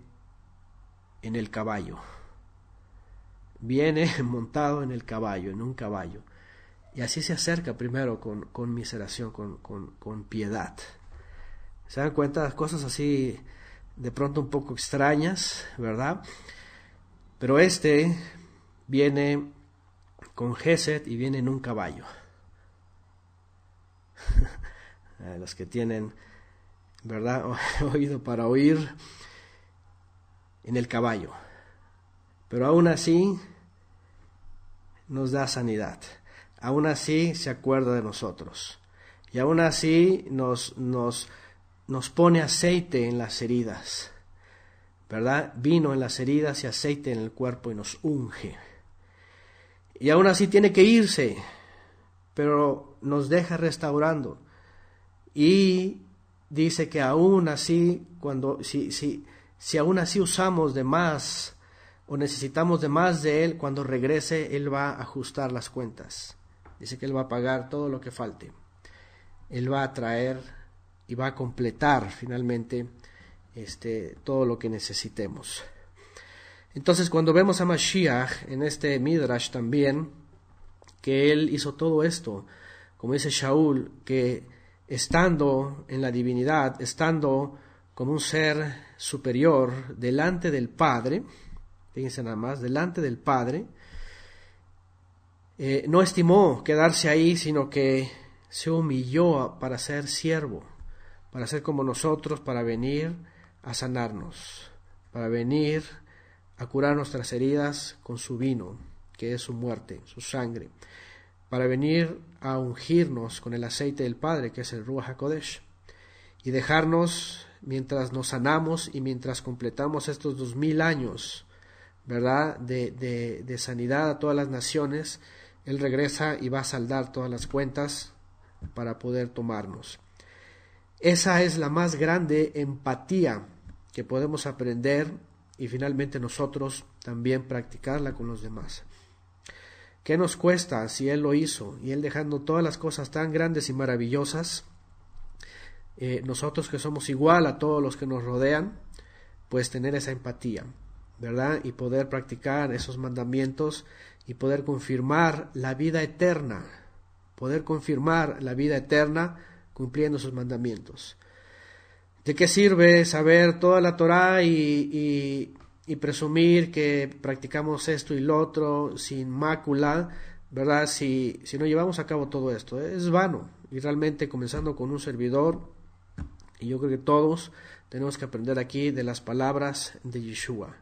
en el caballo. Viene montado en el caballo, en un caballo. Y así se acerca primero con miseración, con piedad. ¿Se dan cuenta? Cosas así de pronto un poco extrañas, ¿verdad? Pero viene con Gesed y viene en un caballo. Los que tienen, ¿verdad?, oído para oír, en el caballo. pero aún así nos da sanidad, aún así se acuerda de nosotros, y aún así nos pone aceite en las heridas, ¿verdad? Vino en las heridas y aceite en el cuerpo y nos unge. Y aún así tiene que irse, pero nos deja restaurando. Y dice que aún así, si aún así usamos de más o necesitamos de más de Él, cuando regrese, Él va a ajustar las cuentas. Dice que Él va a pagar todo lo que falte. Él va a traer y va a completar finalmente todo lo que necesitemos. Entonces, cuando vemos a Mashiach en este Midrash también, que Él hizo todo esto, como dice Shaul, que estando en la divinidad, estando como un ser superior delante del Padre, fíjense nada más, delante del Padre, no estimó quedarse ahí, sino que se humilló para ser siervo, para ser como nosotros, para venir a sanarnos, para venir a curar nuestras heridas con su vino, que es su muerte, su sangre, para venir a ungirnos con el aceite del Padre, que es el Ruach HaKodesh, y dejarnos, mientras nos sanamos y mientras completamos estos 2000 años, ¿verdad?, de sanidad a todas las naciones, Él regresa y va a saldar todas las cuentas para poder tomarnos. Esa es la más grande empatía que podemos aprender y finalmente nosotros también practicarla con los demás. ¿Qué nos cuesta si Él lo hizo? Y Él dejando todas las cosas tan grandes y maravillosas, nosotros que somos igual a todos los que nos rodean, pues tener esa empatía, ¿verdad? Y poder practicar esos mandamientos y poder confirmar la vida eterna, cumpliendo sus mandamientos. ¿De qué sirve saber toda la Torá y presumir que practicamos esto y lo otro sin mácula, ¿verdad? Si no llevamos a cabo todo esto, es vano. Y realmente, comenzando con un servidor, y yo creo que todos tenemos que aprender aquí de las palabras de Yeshua.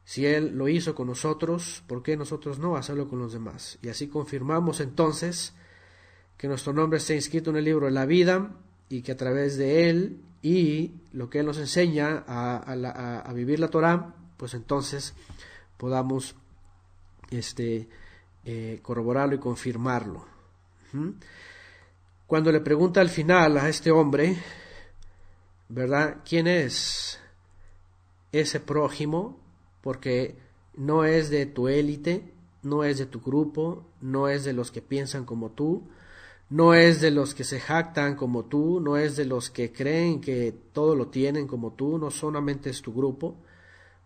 Si Él lo hizo con nosotros, ¿por qué nosotros no hacerlo con los demás? Y así confirmamos entonces que nuestro nombre esté inscrito en el libro de la vida y que a través de Él y lo que Él nos enseña a vivir la Torá, pues entonces podamos corroborarlo y confirmarlo. Cuando le pregunta al final a este hombre, ¿verdad?, ¿quién es ese prójimo? Porque no es de tu élite, no es de tu grupo, no es de los que piensan como tú, no es de los que se jactan como tú, no es de los que creen que todo lo tienen como tú, no solamente es tu grupo.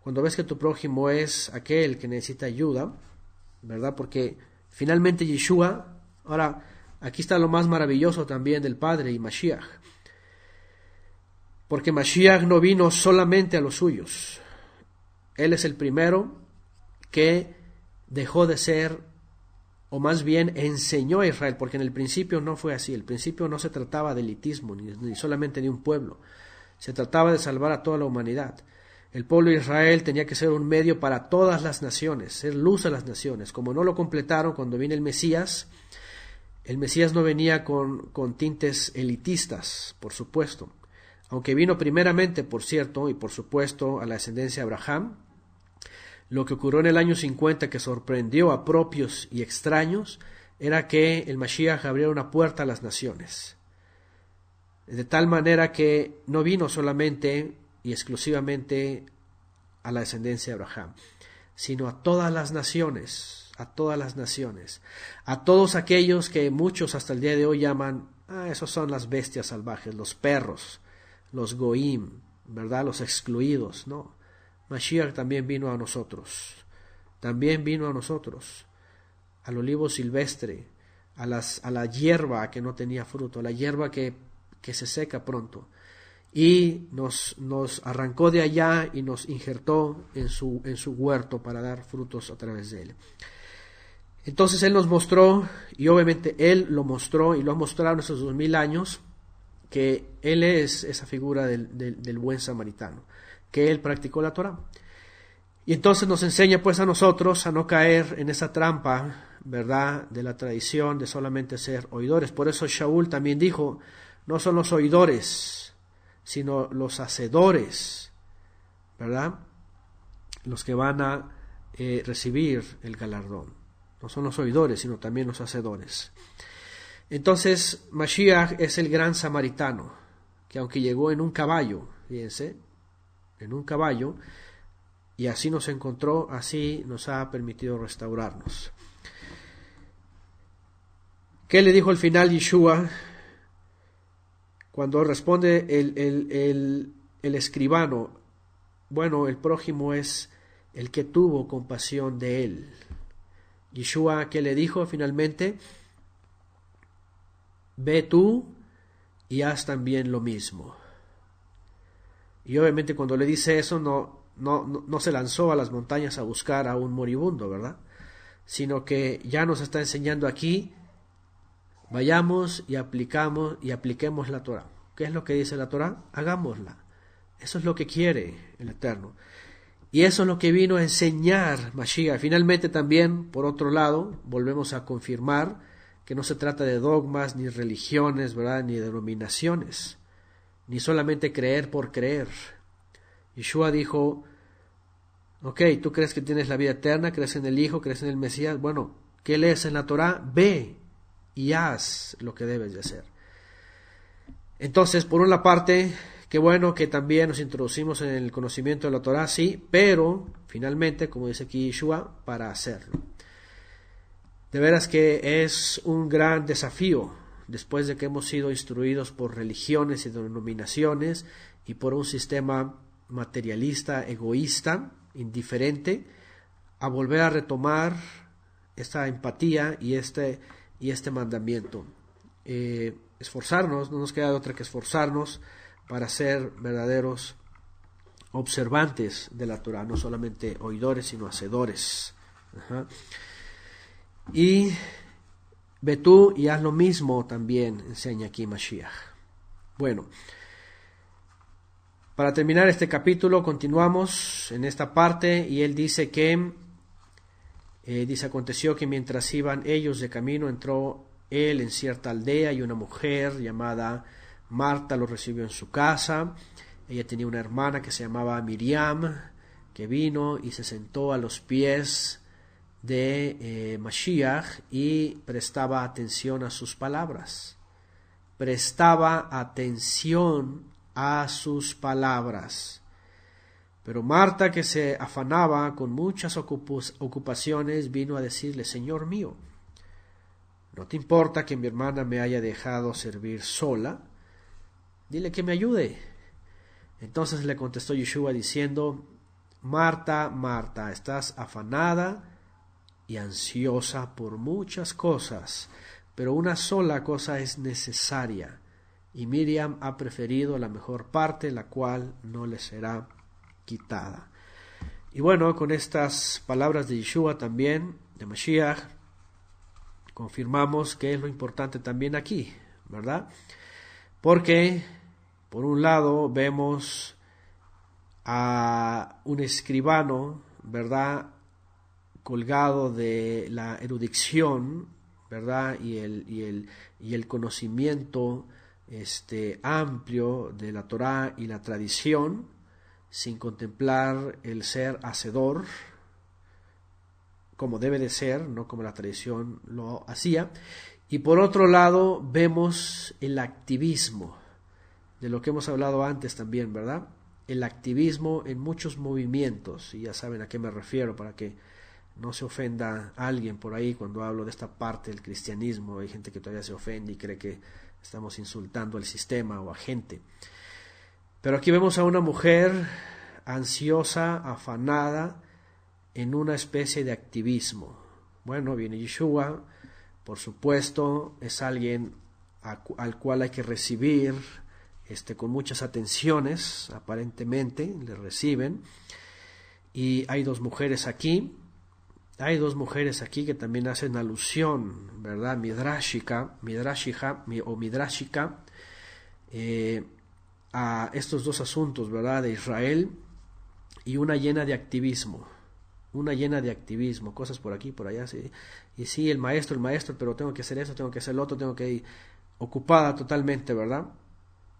Cuando ves que tu prójimo es aquel que necesita ayuda, ¿verdad? Porque finalmente Yeshua, ahora aquí está lo más maravilloso también del Padre y Mashiach, porque Mashiach no vino solamente a los suyos. Él es el primero que dejó de ser, o más bien enseñó a Israel, porque en el principio no fue así. El principio no se trataba de elitismo, ni solamente de un pueblo. Se trataba de salvar a toda la humanidad. El pueblo de Israel tenía que ser un medio para todas las naciones, ser luz a las naciones. Como no lo completaron cuando vino el Mesías no venía con tintes elitistas, por supuesto. Aunque vino primeramente, por cierto, y por supuesto, a la descendencia de Abraham, lo que ocurrió en el año 50, que sorprendió a propios y extraños, era que el Mashiach abriera una puerta a las naciones. De tal manera que no vino solamente y exclusivamente a la descendencia de Abraham, sino a todas las naciones, a todos aquellos que muchos hasta el día de hoy llaman, esos son las bestias salvajes, los perros, los goim, ¿verdad?, los excluidos. No, Mashiach también vino a nosotros, al olivo silvestre, a la hierba que no tenía fruto, a la hierba que se seca pronto, y nos arrancó de allá y nos injertó en su huerto para dar frutos a través de él. Entonces Él nos mostró, y obviamente Él lo mostró y lo ha mostrado en estos 2000 años, que Él es esa figura del buen samaritano, que Él practicó la Torá. Y entonces nos enseña pues a nosotros a no caer en esa trampa, ¿verdad?, de la tradición de solamente ser oidores. Por eso Shaul también dijo, no son los oidores, sino los hacedores, ¿verdad?, los que van a recibir el galardón. No son los oidores, sino también los hacedores. Entonces, Mashiach es el gran samaritano, que aunque llegó en un caballo, fíjense, en un caballo, y así nos encontró, así nos ha permitido restaurarnos. ¿Qué le dijo al final Yeshua? Cuando responde el escribano, bueno, el prójimo es el que tuvo compasión de él. Yeshua, ¿qué le dijo finalmente? Ve tú y haz también lo mismo. Y obviamente cuando le dice eso no se lanzó a las montañas a buscar a un moribundo, ¿verdad? Sino que ya nos está enseñando aquí, vayamos y apliquemos la Torah. ¿Qué es lo que dice la Torah? Hagámosla. Eso es lo que quiere el Eterno. Y eso es lo que vino a enseñar Mashiach. Finalmente también, por otro lado, volvemos a confirmar que no se trata de dogmas, ni religiones, ¿verdad?, ni denominaciones, ni solamente creer por creer. Yeshua dijo, ok, tú crees que tienes la vida eterna, crees en el Hijo, crees en el Mesías, bueno, ¿qué lees en la Torah? Ve y haz lo que debes de hacer. Entonces, por una parte, qué bueno que también nos introducimos en el conocimiento de la Torah, sí, pero finalmente, como dice aquí Yeshua, para hacerlo. De veras que es un gran desafío, después de que hemos sido instruidos por religiones y denominaciones y por un sistema materialista, egoísta, indiferente, a volver a retomar esta empatía y este mandamiento. Esforzarnos, no nos queda de otra que esforzarnos para ser verdaderos observantes de la Torah, no solamente oidores, sino hacedores. Ajá. Y ve tú y haz lo mismo también, enseña aquí Mashiach. Bueno, para terminar este capítulo, continuamos en esta parte y él dice que, aconteció que mientras iban ellos de camino, entró él en cierta aldea y una mujer llamada Marta lo recibió en su casa. Ella tenía una hermana que se llamaba Miriam, que vino y se sentó a los pies de Mashiach y prestaba atención a sus palabras. Prestaba atención a sus palabras. Pero Marta, que se afanaba con muchas ocupaciones, vino a decirle, Señor mío, ¿no te importa que mi hermana me haya dejado servir sola? Dile que me ayude. Entonces le contestó Yeshua diciendo, Marta, Marta, estás afanada y ansiosa por muchas cosas, pero una sola cosa es necesaria, y Miriam ha preferido la mejor parte, la cual no le será quitada. Y bueno, con estas palabras de Yeshua también, de Mashiach, confirmamos que es lo importante también aquí, ¿verdad? Porque, por un lado, vemos a un escribano, ¿verdad?, colgado de la erudición, ¿verdad?, y el conocimiento amplio de la Torá y la tradición, sin contemplar el ser hacedor, como debe de ser, no como la tradición lo hacía. Y por otro lado, vemos el activismo, de lo que hemos hablado antes también, ¿verdad? El activismo en muchos movimientos, y ya saben a qué me refiero, para que no se ofenda a alguien por ahí cuando hablo de esta parte del cristianismo. Hay gente que todavía se ofende y cree que estamos insultando al sistema o a gente. Pero aquí vemos a una mujer ansiosa, afanada, en una especie de activismo. Bueno, viene Yeshua, por supuesto, es alguien al cual hay que recibir con muchas atenciones, aparentemente, le reciben. Y hay dos mujeres aquí que también hacen alusión, ¿verdad?, midrashica, a estos dos asuntos, ¿verdad?, de Israel, y una llena de activismo. Una llena de activismo, cosas por aquí, por allá, sí. Y sí, el maestro, pero tengo que hacer eso, tengo que hacer lo otro, tengo que ir ocupada totalmente, ¿verdad?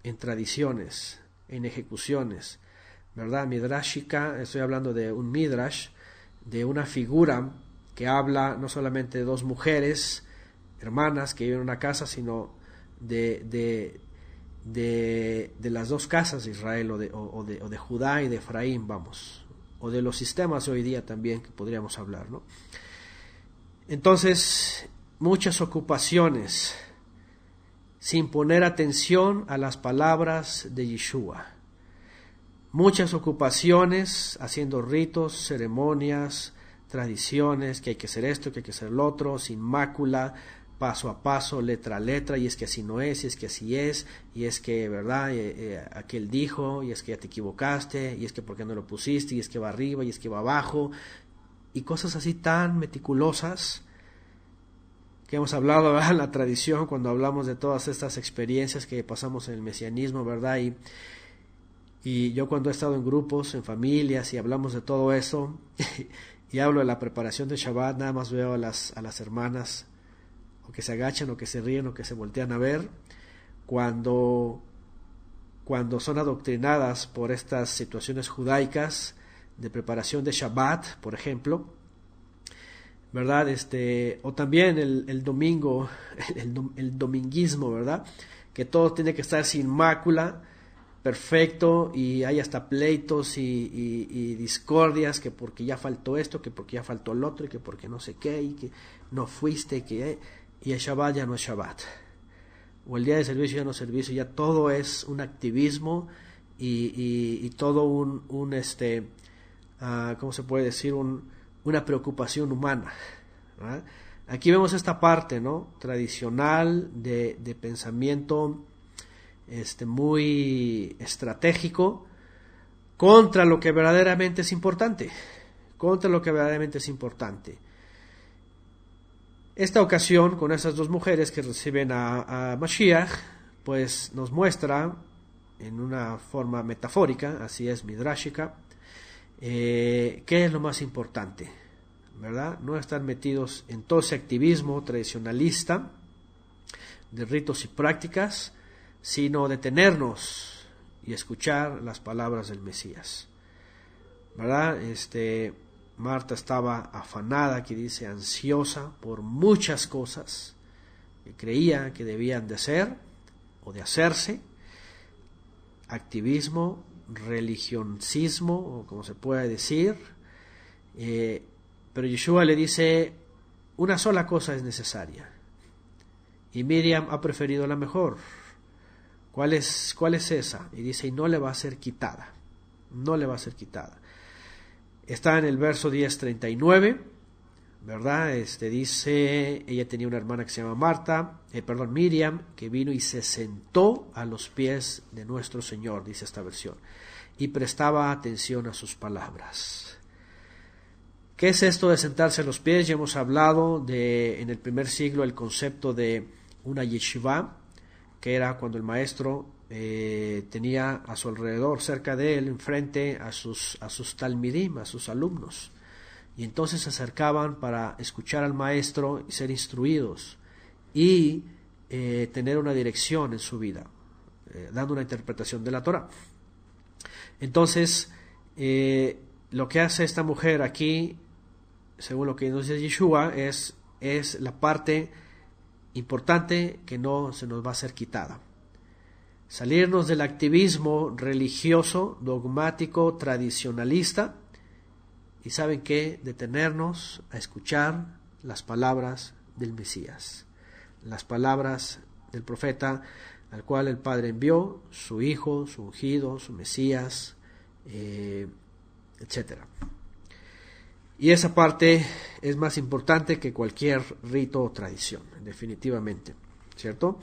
En tradiciones, en ejecuciones, ¿verdad? Midrashika, estoy hablando de un midrash, de una figura que habla no solamente de dos mujeres, hermanas que viven en una casa, sino de las dos casas de Israel, o de Judá y de Efraín, vamos, o de los sistemas hoy día también que podríamos hablar, ¿no? Entonces, muchas ocupaciones sin poner atención a las palabras de Yeshua. Muchas ocupaciones haciendo ritos, ceremonias, tradiciones, que hay que hacer esto, que hay que hacer lo otro, sin mácula, paso a paso, letra a letra, y es que así no es, y es que así es, y es que, ¿verdad? Aquel dijo, y es que ya te equivocaste, y es que por qué no lo pusiste, y es que va arriba, y es que va abajo, y cosas así tan meticulosas que hemos hablado, ¿verdad? En la tradición, cuando hablamos de todas estas experiencias que pasamos en el mesianismo, ¿verdad? Y yo cuando he estado en grupos, en familias, y hablamos de todo eso, y hablo de la preparación de Shabbat, nada más veo a las hermanas, o que se agachan, o que se ríen, o que se voltean a ver, cuando son adoctrinadas por estas situaciones judaicas de preparación de Shabbat, por ejemplo, ¿verdad? O también el domingo, el dominguismo, ¿verdad? Que todo tiene que estar sin mácula, perfecto, y hay hasta pleitos y discordias, que porque ya faltó esto, que porque ya faltó el otro, y que porque no sé qué, y que no fuiste, y el Shabbat ya no es Shabbat, o el día de servicio ya no es servicio, ya todo es un activismo y todo ¿cómo se puede decir? Una preocupación humana, ¿verdad? Aquí vemos esta parte, ¿no? Tradicional de pensamiento muy estratégico contra lo que verdaderamente es importante, Esta ocasión, con esas dos mujeres que reciben a Mashiach, pues nos muestra en una forma metafórica, así es midrashica, qué es lo más importante, ¿verdad? No estar metidos en todo ese activismo tradicionalista de ritos y prácticas, sino detenernos y escuchar las palabras del Mesías, ¿verdad? Marta estaba afanada, aquí dice ansiosa por muchas cosas que creía que debían de ser o de hacerse, activismo, religionismo, o como se puede decir, pero Yeshua le dice, una sola cosa es necesaria, y Miriam ha preferido la mejor. ¿Cuál es esa? Y dice, y no le va a ser quitada, Está en el verso 10:39, ¿verdad? Dice, ella tenía una hermana que se llama Miriam, que vino y se sentó a los pies de nuestro Señor, dice esta versión, y prestaba atención a sus palabras. ¿Qué es esto de sentarse a los pies? Ya hemos hablado en el primer siglo el concepto de una yeshiva, que era cuando el maestro tenía a su alrededor, cerca de él, enfrente a sus talmidim, a sus alumnos, y entonces se acercaban para escuchar al maestro y ser instruidos y tener una dirección en su vida, dando una interpretación de la Torah. Entonces, lo que hace esta mujer aquí, según lo que nos dice Yeshua, es la parte importante que no se nos va a ser quitada. Salirnos del activismo religioso, dogmático, tradicionalista, y ¿saben qué? Detenernos a escuchar las palabras del Mesías, las palabras del profeta al cual el Padre envió, su Hijo, su ungido, su Mesías, etc. Y esa parte es más importante que cualquier rito o tradición, definitivamente, ¿cierto?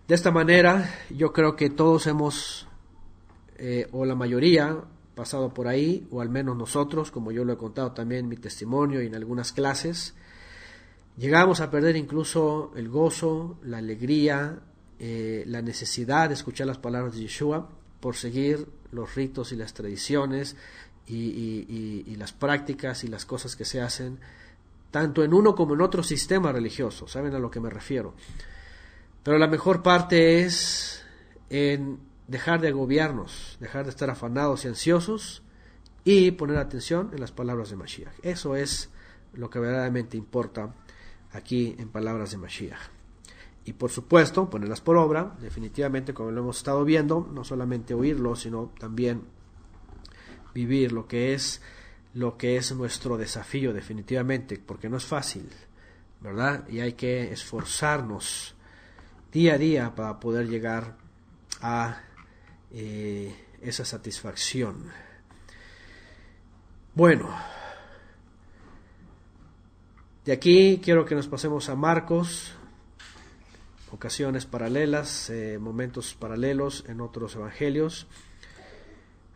De esta manera, yo creo que todos hemos, o la mayoría, pasado por ahí, o al menos nosotros, como yo lo he contado también en mi testimonio y en algunas clases, llegamos a perder incluso el gozo, la alegría, la necesidad de escuchar las palabras de Yeshua, por seguir los ritos y las tradiciones y las prácticas y las cosas que se hacen tanto en uno como en otro sistema religioso. ¿Saben a lo que me refiero? Pero la mejor parte es en dejar de agobiarnos, dejar de estar afanados y ansiosos y poner atención en las palabras de Mashiach. Eso es lo que verdaderamente importa aquí en palabras de Mashiach. Y por supuesto, ponerlas por obra, definitivamente, como lo hemos estado viendo, no solamente oírlo, sino también vivir lo que es nuestro desafío, definitivamente, porque no es fácil, ¿verdad? Y hay que esforzarnos día a día para poder llegar a esa satisfacción. Bueno, de aquí quiero que nos pasemos a Marcos, ocasiones paralelas, momentos paralelos en otros evangelios.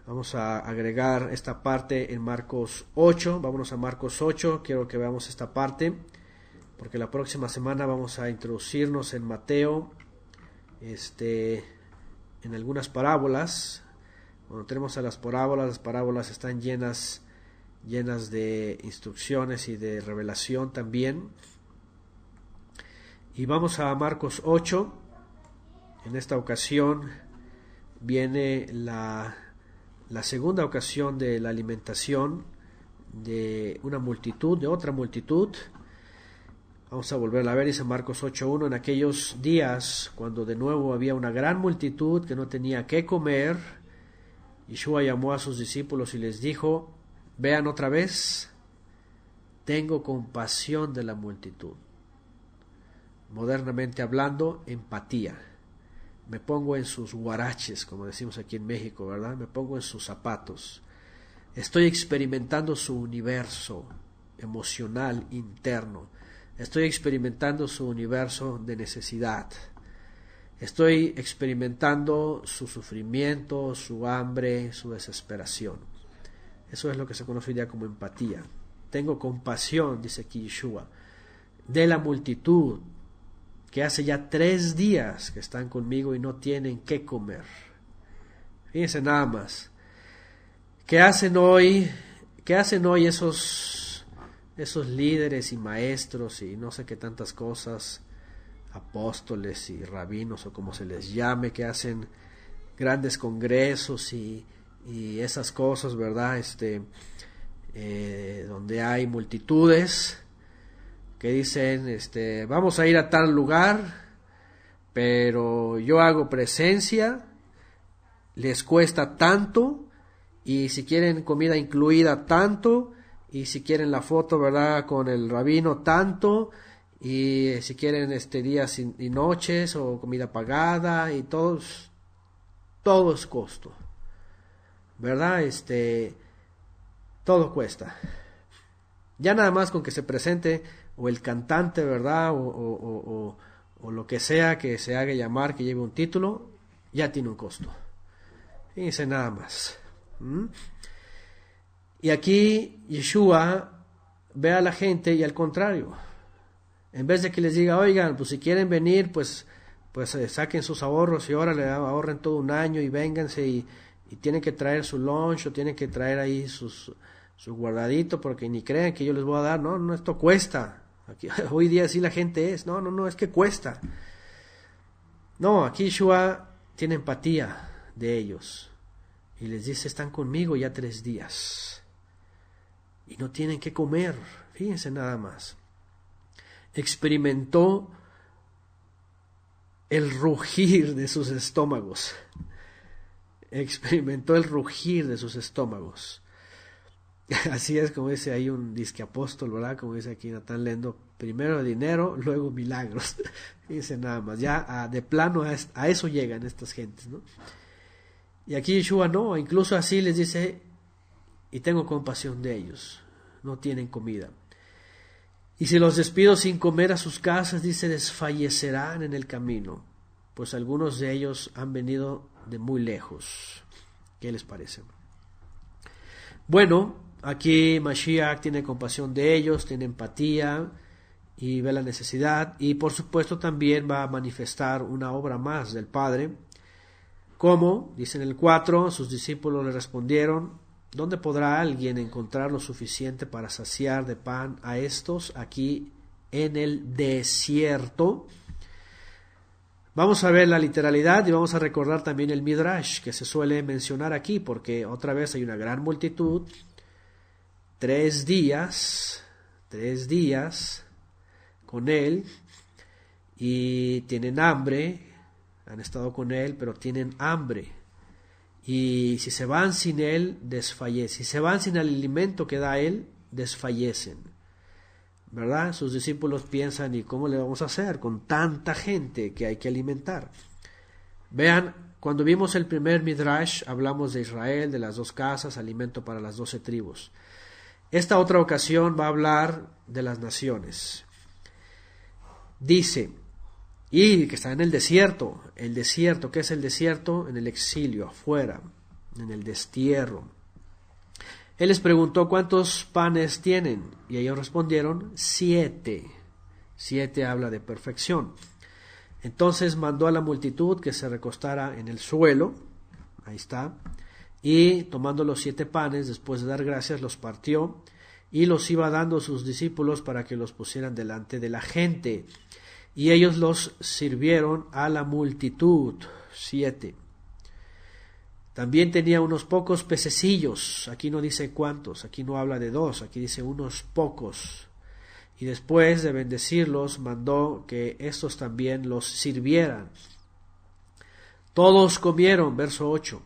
Vamos a agregar esta parte en Marcos 8, vámonos a Marcos 8, quiero que veamos esta parte, porque la próxima semana vamos a introducirnos en Mateo, en algunas parábolas. Cuando tenemos a las parábolas están llenas de instrucciones y de revelación también. Y vamos a Marcos 8. En esta ocasión viene la segunda ocasión de la alimentación de una multitud, de otra multitud. Vamos a volverla a ver, dice Marcos 8:1, en aquellos días, cuando de nuevo había una gran multitud que no tenía qué comer, Yeshua llamó a sus discípulos y les dijo: vean otra vez, tengo compasión de la multitud. Modernamente hablando, empatía. Me pongo en sus guaraches, como decimos aquí en México, ¿verdad? Me pongo en sus zapatos. Estoy experimentando su universo emocional interno. Estoy experimentando su universo de necesidad. Estoy experimentando su sufrimiento, su hambre, su desesperación. Eso es lo que se conoce hoy día como empatía. Tengo compasión, dice aquí Yeshua, de la multitud que hace ya 3 días que están conmigo y no tienen qué comer. Fíjense nada más. ¿Qué hacen hoy esos líderes y maestros y no sé qué tantas cosas, apóstoles y rabinos o como se les llame, que hacen grandes congresos y esas cosas, ¿verdad? Donde hay multitudes que dicen, vamos a ir a tal lugar, pero yo hago presencia, les cuesta tanto, y si quieren comida incluida tanto, y si quieren la foto, ¿verdad?, con el rabino tanto, y si quieren días y noches, o comida pagada, y todo es costo, ¿verdad? Todo cuesta. Ya nada más con que se presente o el cantante, ¿verdad?, o lo que sea que se haga llamar, que lleve un título, ya tiene un costo. Fíjense nada más. Y aquí Yeshua ve a la gente y al contrario, en vez de que les diga, oigan, pues si quieren venir, pues saquen sus ahorros y ahora le ahorren todo un año y vénganse y tienen que traer su lunch o tienen que traer ahí su guardadito porque ni crean que yo les voy a dar. No, esto cuesta. Aquí, hoy día sí la gente es, no, es que cuesta. No, aquí Yeshua tiene empatía de ellos y les dice, están conmigo ya 3 días y no tienen que comer. Fíjense nada más. Experimentó el rugir de sus estómagos. Experimentó el rugir de sus estómagos. Así es como dice ahí un disque apóstol, ¿verdad? Como dice aquí Natán Lendo, primero dinero, luego milagros. Dice nada más, ya de plano a eso llegan estas gentes, ¿no? Y aquí Yeshua no, incluso así les dice, y tengo compasión de ellos, no tienen comida. Y si los despido sin comer a sus casas, dice, desfallecerán en el camino, pues algunos de ellos han venido de muy lejos. ¿Qué les parece? Bueno, aquí Mashiach tiene compasión de ellos, tiene empatía y ve la necesidad, y por supuesto también va a manifestar una obra más del Padre ¿Cómo? Dice en el 4, sus discípulos le respondieron: ¿dónde podrá alguien encontrar lo suficiente para saciar de pan a estos aquí en el desierto? Vamos a ver la literalidad y vamos a recordar también el Midrash que se suele mencionar aquí, porque otra vez hay una gran multitud, 3 días con él, y tienen hambre, han estado con él, pero tienen hambre. Y si se van sin él, desfallecen. Si se van sin el alimento que da él, desfallecen. ¿Verdad? Sus discípulos piensan: ¿y cómo le vamos a hacer con tanta gente que hay que alimentar? Vean, cuando vimos el primer Midrash, hablamos de Israel, de las 2 casas, alimento para las 12 tribus. Esta otra ocasión va a hablar de las naciones. Dice, y que está en el desierto. El desierto, ¿qué es el desierto? En el exilio, afuera, en el destierro. Él les preguntó: ¿cuántos panes tienen? Y ellos respondieron: 7. 7 habla de perfección. Entonces mandó a la multitud que se recostara en el suelo, ahí está, y tomando los 7 panes, después de dar gracias, los partió y los iba dando a sus discípulos para que los pusieran delante de la gente. Y ellos los sirvieron a la multitud, 7. También tenía unos pocos pececillos, aquí no dice cuántos, aquí no habla de 2, aquí dice unos pocos. Y después de bendecirlos, mandó que estos también los sirvieran. Todos comieron, verso 8,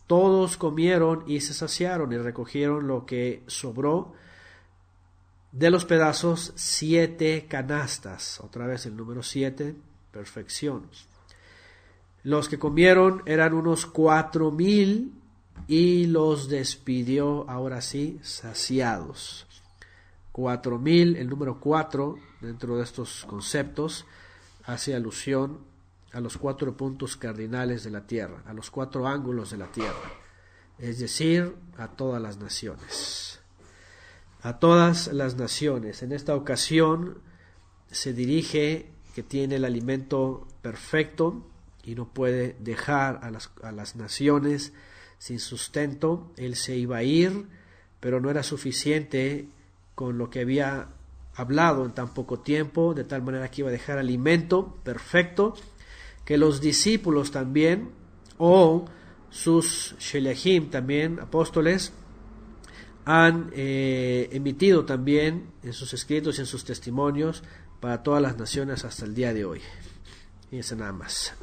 todos comieron y se saciaron y recogieron lo que sobró de los pedazos, 7 canastas, otra vez el número 7, perfección. Los que comieron eran unos 4,000 y los despidió, ahora sí, saciados. 4,000, el número 4 dentro de estos conceptos hace alusión a los 4 puntos cardinales de la tierra, a los 4 ángulos de la tierra, es decir, a todas las naciones. A todas las naciones. En esta ocasión se dirige que tiene el alimento perfecto y no puede dejar a las naciones sin sustento. Él se iba a ir, pero no era suficiente con lo que había hablado en tan poco tiempo, de tal manera que iba a dejar alimento perfecto, que los discípulos también, o sus sheliachim también, apóstoles, han emitido también en sus escritos y en sus testimonios para todas las naciones hasta el día de hoy. Fíjense nada más.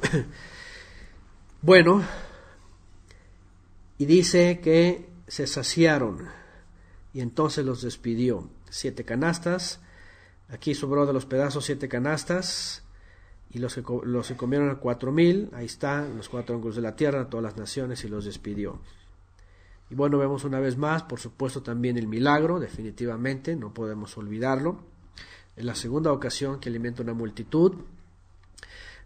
Bueno, y dice que se saciaron y entonces los despidió. 7 canastas, aquí sobró de los pedazos 7 canastas, y los que comieron a 4,000, ahí están los 4 ángulos de la tierra, todas las naciones, y los despidió. Y bueno, vemos una vez más, por supuesto, también el milagro, definitivamente, no podemos olvidarlo. Es la segunda ocasión que alimenta una multitud,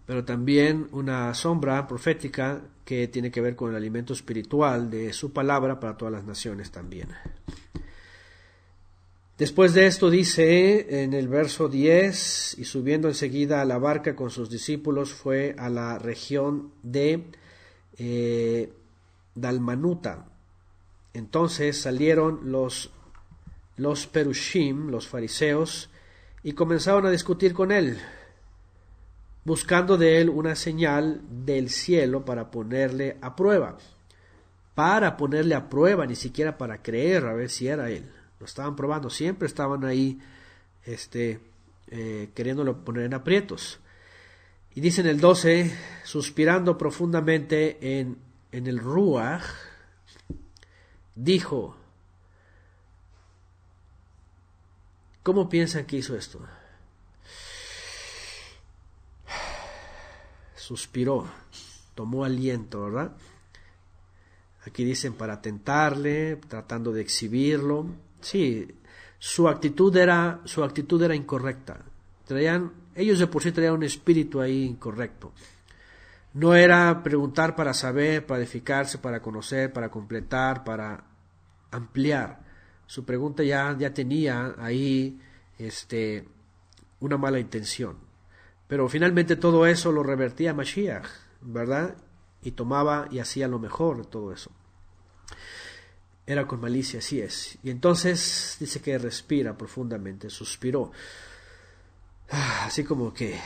pero también una sombra profética que tiene que ver con el alimento espiritual de su palabra para todas las naciones también. Después de esto dice en el verso 10, y subiendo enseguida a la barca con sus discípulos fue a la región de Dalmanuta. Entonces salieron los perushim, los fariseos, y comenzaron a discutir con él, buscando de él una señal del cielo para ponerle a prueba. Para ponerle a prueba, ni siquiera para creer a ver si era él. Lo estaban probando, siempre estaban ahí queriéndolo poner en aprietos. Y dice en el 12, suspirando profundamente en el Ruach, dijo, ¿cómo piensan que hizo esto? Suspiró, tomó aliento, ¿verdad? Aquí dicen para tentarle, tratando de exhibirlo. Sí, su actitud era incorrecta. Ellos de por sí traían un espíritu ahí incorrecto. No era preguntar para saber, para edificarse, para conocer, para completar, para ampliar. Su pregunta ya tenía ahí una mala intención. Pero finalmente todo eso lo revertía Mashiach, ¿verdad? y tomaba y hacía lo mejor de todo eso. Era con malicia, así es. Y entonces dice que respira profundamente, suspiró. Así como que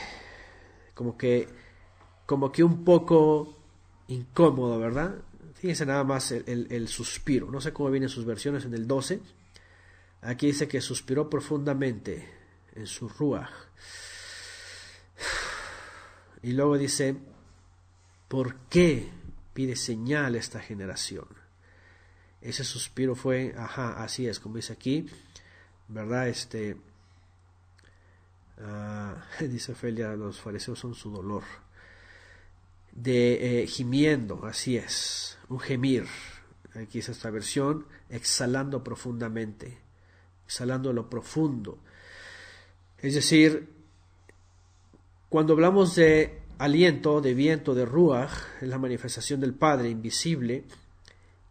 un poco incómodo, ¿verdad? Fíjense nada más el suspiro. No sé cómo vienen sus versiones en el 12. Aquí dice que suspiró profundamente en su ruaj. Y luego dice, ¿por qué pide señal esta generación? Ese suspiro fue, así es, como dice aquí, ¿verdad? Dice Ofelia, los fariseos son su dolor. De gimiendo, así es, un gemir. Aquí es esta versión, exhalando profundamente, exhalando lo profundo. Es decir, cuando hablamos de aliento, de viento, de ruaj, es la manifestación del Padre invisible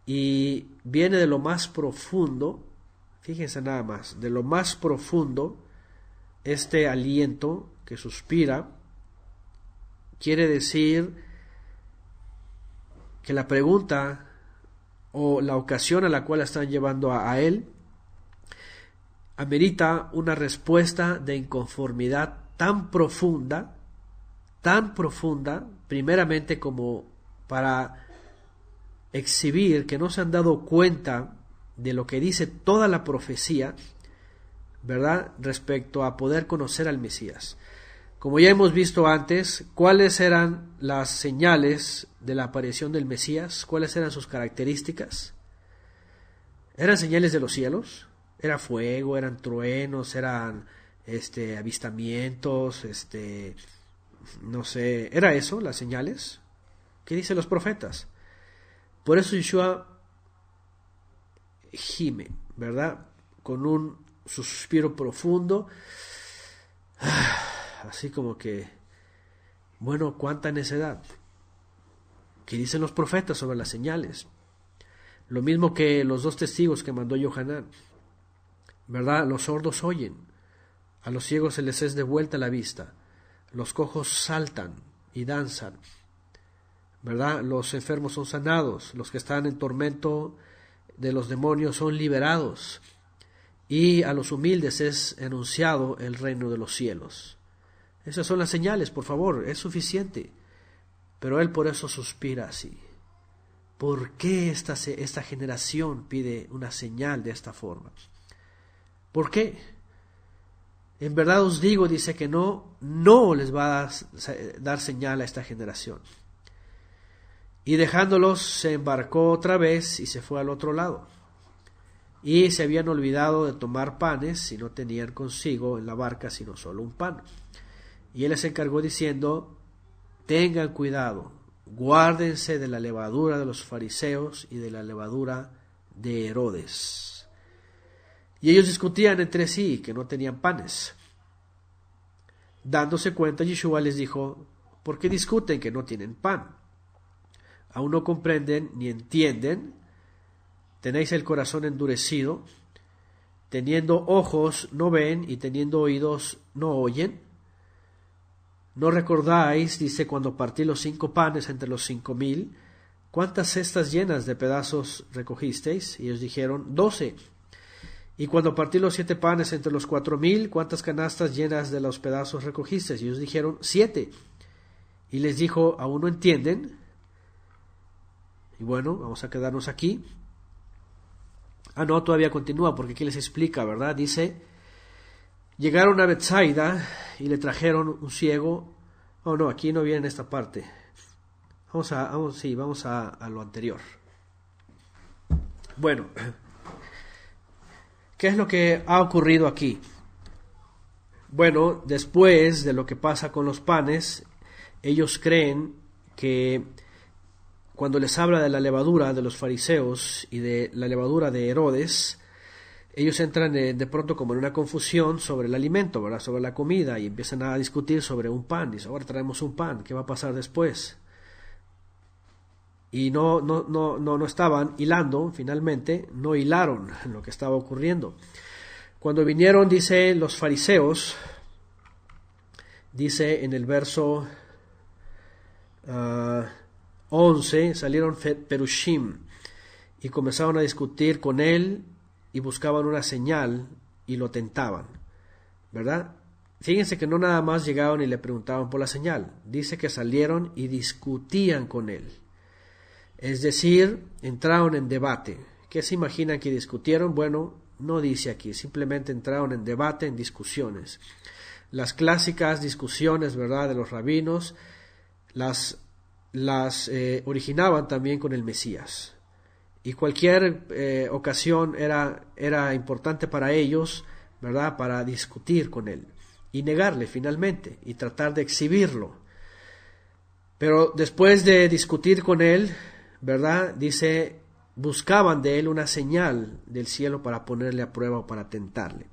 y viene de lo más profundo. Fíjense nada más, de lo más profundo, este aliento que suspira quiere decir que la pregunta o la ocasión a la cual están llevando a él amerita una respuesta de inconformidad tan profunda, primeramente como para exhibir que no se han dado cuenta de lo que dice toda la profecía, ¿verdad?, respecto a poder conocer al Mesías. Como ya hemos visto antes, ¿cuáles eran las señales de la aparición del Mesías? ¿Cuáles eran sus características? ¿Eran señales de los cielos? ¿Era fuego? ¿Eran truenos? ¿Eran avistamientos? No sé, ¿era eso las señales? ¿Qué dicen los profetas? Por eso Yeshua gime, ¿verdad?, con un suspiro profundo, así como que, bueno, cuánta necedad. ¿Qué dicen los profetas sobre las señales? Lo mismo que los 2 testigos que mandó Yohanan, ¿verdad? Los sordos oyen, a los ciegos se les es devuelta la vista, los cojos saltan y danzan, ¿verdad? Los enfermos son sanados, los que están en tormento de los demonios son liberados, y a los humildes es anunciado el reino de los cielos. Esas son las señales, por favor, es suficiente. Pero él por eso suspira así. ¿Por qué esta generación pide una señal de esta forma? ¿Por qué? En verdad os digo, dice que no les va a dar señal a esta generación. Y dejándolos se embarcó otra vez y se fue al otro lado. Y se habían olvidado de tomar panes y no tenían consigo en la barca sino solo un pan. Y él les encargó diciendo, tengan cuidado, guárdense de la levadura de los fariseos y de la levadura de Herodes. Y ellos discutían entre sí que no tenían panes. Dándose cuenta, Yeshua les dijo, ¿por qué discuten que no tienen pan? ¿Aún no comprenden ni entienden? ¿Tenéis el corazón endurecido? Teniendo ojos no ven y teniendo oídos no oyen. ¿No recordáis, dice, cuando partí los 5 panes entre los 5,000, cuántas cestas llenas de pedazos recogisteis? Y ellos dijeron, 12. Y cuando partí los 7 panes entre los 4,000, cuántas canastas llenas de los pedazos recogisteis? Y ellos dijeron, 7. Y les dijo, ¿aún no entienden? Y bueno, vamos a quedarnos aquí. No, todavía continúa, porque aquí les explica, ¿verdad? Dice, llegaron a Betsaida y le trajeron un ciego. Oh, no, aquí no viene esta parte. Vamos a lo anterior. Bueno, ¿qué es lo que ha ocurrido aquí? Bueno, después de lo que pasa con los panes, ellos creen que cuando les habla de la levadura de los fariseos y de la levadura de Herodes, ellos entran de pronto como en una confusión sobre el alimento, ¿verdad?, sobre la comida, y empiezan a discutir sobre un pan. Dice, ahora traemos un pan, ¿qué va a pasar después? Y no estaban hilando, finalmente, no hilaron lo que estaba ocurriendo. Cuando vinieron, dice, los fariseos, dice en el verso 11 salieron Perushim y comenzaron a discutir con él y buscaban una señal y lo tentaban, ¿verdad? Fíjense que no nada más llegaban y le preguntaban por la señal, dice que salieron y discutían con él, es decir, entraron en debate. ¿Qué se imaginan que discutieron? Bueno, no dice aquí, simplemente entraron en debate, en discusiones. Las clásicas discusiones, ¿verdad?, de los rabinos, las originaban también con el Mesías. Y cualquier ocasión era importante para ellos, ¿verdad?, para discutir con él y negarle finalmente y tratar de exhibirlo. Pero después de discutir con él, ¿verdad?, dice, buscaban de él una señal del cielo para ponerle a prueba o para tentarle.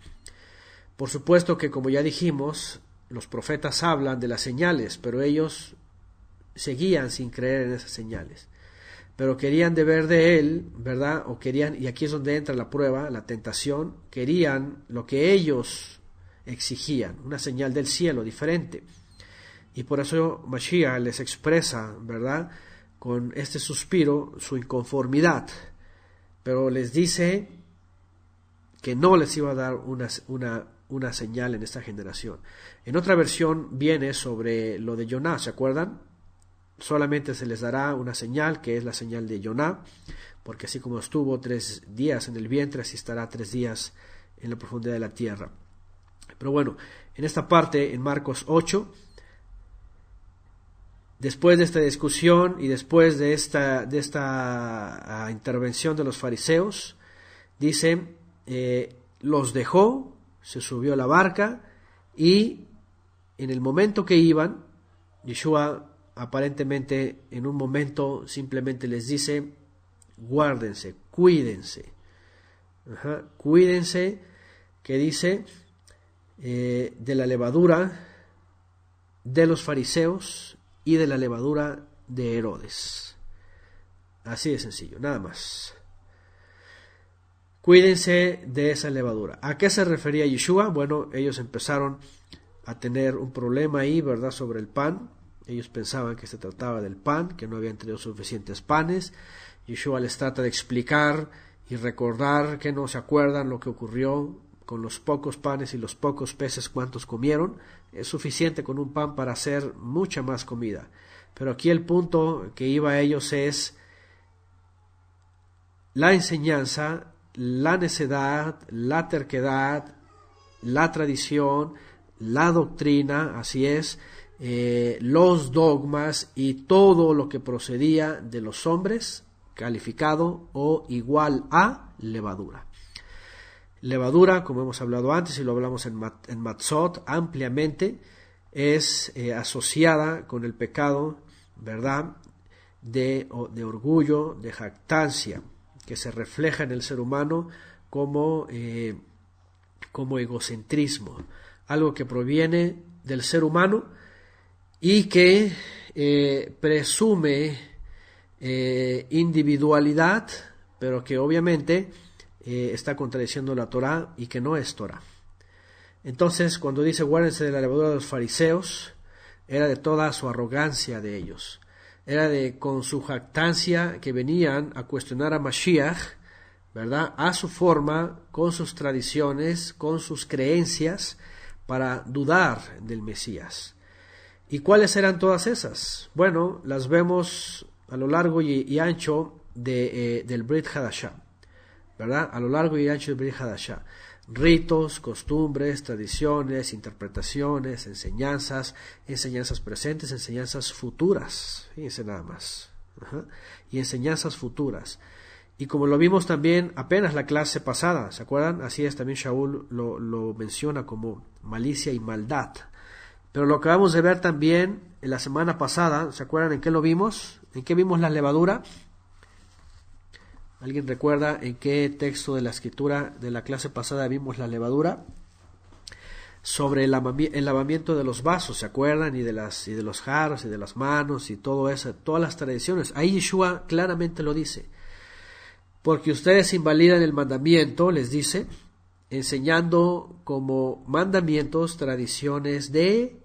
Por supuesto que, como ya dijimos, los profetas hablan de las señales, pero ellos seguían sin creer en esas señales. Pero querían de ver de él, ¿verdad? O querían, y aquí es donde entra la prueba, la tentación, querían lo que ellos exigían, una señal del cielo diferente. Y por eso Mashiach les expresa, ¿verdad?, con este suspiro, su inconformidad. Pero les dice que no les iba a dar una señal en esta generación. En otra versión viene sobre lo de Yoná, ¿se acuerdan? Solamente se les dará una señal, que es la señal de Yoná, porque así como estuvo 3 días en el vientre, así estará 3 días en la profundidad de la tierra. Pero bueno, en esta parte, en Marcos 8, después de esta discusión y después de esta intervención de los fariseos, dice, los dejó, se subió a la barca y en el momento que iban, Yeshua aparentemente en un momento simplemente les dice, guárdense, cuídense. Cuídense, que dice, de la levadura de los fariseos y de la levadura de Herodes. Así de sencillo, nada más. Cuídense de esa levadura. ¿A qué se refería Yeshua? Bueno, ellos empezaron a tener un problema ahí, ¿verdad?, sobre el pan. Ellos pensaban que se trataba del pan, que no habían tenido suficientes panes. Yeshua les trata de explicar y recordar que no se acuerdan lo que ocurrió con los pocos panes y los pocos peces, cuántos comieron. Es suficiente con un pan para hacer mucha más comida. Pero aquí el punto que iba a ellos es la enseñanza, la necedad, la terquedad, la tradición, la doctrina, así es, los dogmas y todo lo que procedía de los hombres, calificado o igual a levadura. Levadura, como hemos hablado antes y lo hablamos en Matzot ampliamente, es asociada con el pecado, ¿verdad?, de orgullo, de jactancia, que se refleja en el ser humano como egocentrismo, algo que proviene del ser humano y que presume individualidad, pero que obviamente está contradiciendo la Torá y que no es Torá. Entonces, cuando dice guárdense de la levadura de los fariseos, era de toda su arrogancia de ellos, era de con su jactancia que venían a cuestionar a Mashiach, ¿verdad?, a su forma, con sus tradiciones, con sus creencias, para dudar del Mesías. ¿Y cuáles eran todas esas? Bueno, las vemos a lo largo y ancho del Brit Hadashah, ¿verdad? A lo largo y ancho del Brit Hadashah. Ritos, costumbres, tradiciones, interpretaciones, enseñanzas presentes, enseñanzas futuras, fíjense nada más, y enseñanzas futuras. Y como lo vimos también apenas la clase pasada, ¿se acuerdan? Así es, también Shaul lo menciona como malicia y maldad. Pero lo acabamos de ver también en la semana pasada, ¿se acuerdan en qué lo vimos? ¿En qué vimos la levadura? ¿Alguien recuerda en qué texto de la escritura de la clase pasada vimos la levadura? Sobre el lavamiento de los vasos, ¿se acuerdan? Y de los jarros y de las manos y todo eso, todas las tradiciones. Ahí Yeshua claramente lo dice. Porque ustedes invalidan el mandamiento, les dice, enseñando como mandamientos tradiciones de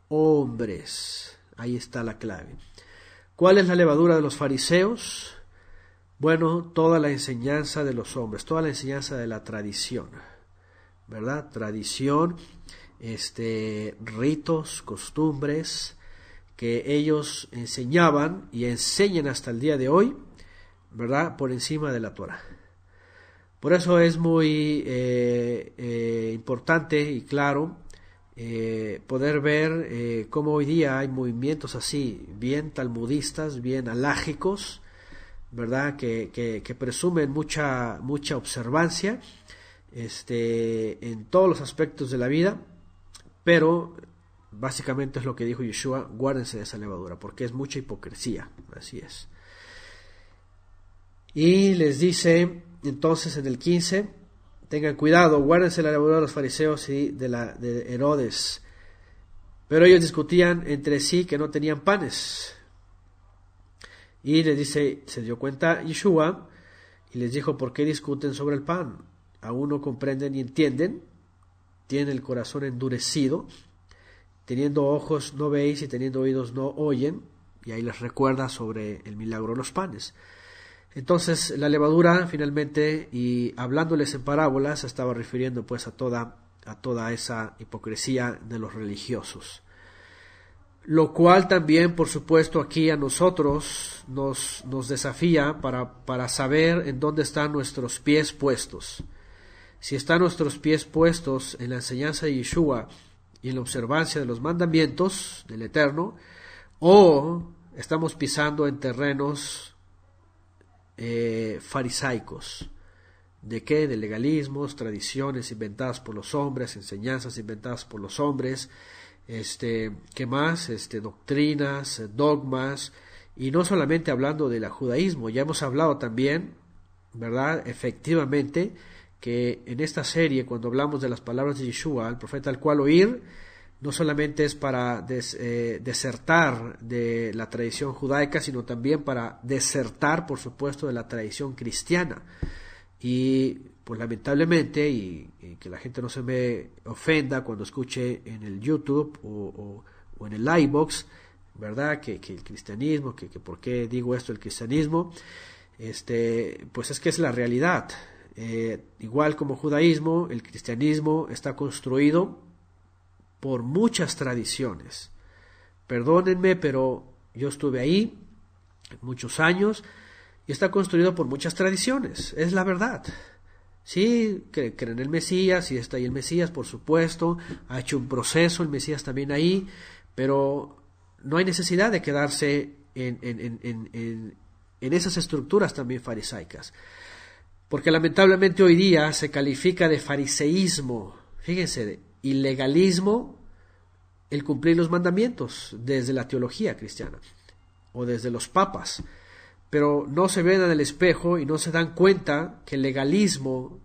hombres. Ahí está la clave. ¿Cuál es la levadura de los fariseos? Bueno, toda la enseñanza de los hombres, toda la enseñanza de la tradición, ¿verdad? Tradición, ritos, costumbres que ellos enseñaban y enseñan hasta el día de hoy, ¿verdad? Por encima de la Torá. Por eso es muy importante y claro poder ver cómo hoy día hay movimientos así, bien talmudistas, bien alágicos, ¿verdad? Que presumen mucha observancia en todos los aspectos de la vida, pero básicamente es lo que dijo Yeshua: guárdense de esa levadura, porque es mucha hipocresía. Así es. Y les dice entonces en el 15: tengan cuidado, guárdense la levadura de los fariseos y de Herodes. Pero ellos discutían entre sí que no tenían panes. Y les dice, se dio cuenta Yeshua y les dijo: ¿por qué discuten sobre el pan? ¿Aún no comprenden ni entienden? ¿Tienen el corazón endurecido? Teniendo ojos no veis y teniendo oídos no oyen. Y ahí les recuerda sobre el milagro de los panes. Entonces la levadura finalmente, y hablándoles en parábolas, se estaba refiriendo pues a toda esa hipocresía de los religiosos. Lo cual también, por supuesto, aquí a nosotros nos desafía para saber en dónde están nuestros pies puestos. Si están nuestros pies puestos en la enseñanza de Yeshua y en la observancia de los mandamientos del Eterno, o estamos pisando en terrenos farisaicos. ¿De qué? De legalismos, tradiciones inventadas por los hombres, enseñanzas inventadas por los hombres, ¿qué más? Doctrinas, dogmas, y no solamente hablando del judaísmo, ya hemos hablado también, ¿verdad? Efectivamente, que en esta serie, cuando hablamos de las palabras de Yeshua, el profeta al cual oír, no solamente es para desertar de la tradición judaica, sino también para desertar, por supuesto, de la tradición cristiana. Y pues lamentablemente, y que la gente no se me ofenda cuando escuche en el YouTube o en el iVoox, ¿verdad? Que el cristianismo, que por qué digo esto, el cristianismo, pues es que es la realidad. Igual como judaísmo, el cristianismo está construido por muchas tradiciones. Perdónenme, pero yo estuve ahí muchos años y está construido por muchas tradiciones, es la verdad. Sí, creen en el Mesías, y está ahí el Mesías, por supuesto, ha hecho un proceso el Mesías también ahí, pero no hay necesidad de quedarse en esas estructuras también farisaicas, porque lamentablemente hoy día se califica de fariseísmo, fíjense, de ilegalismo el cumplir los mandamientos desde la teología cristiana o desde los papas, pero no se ven en el espejo y no se dan cuenta que el legalismo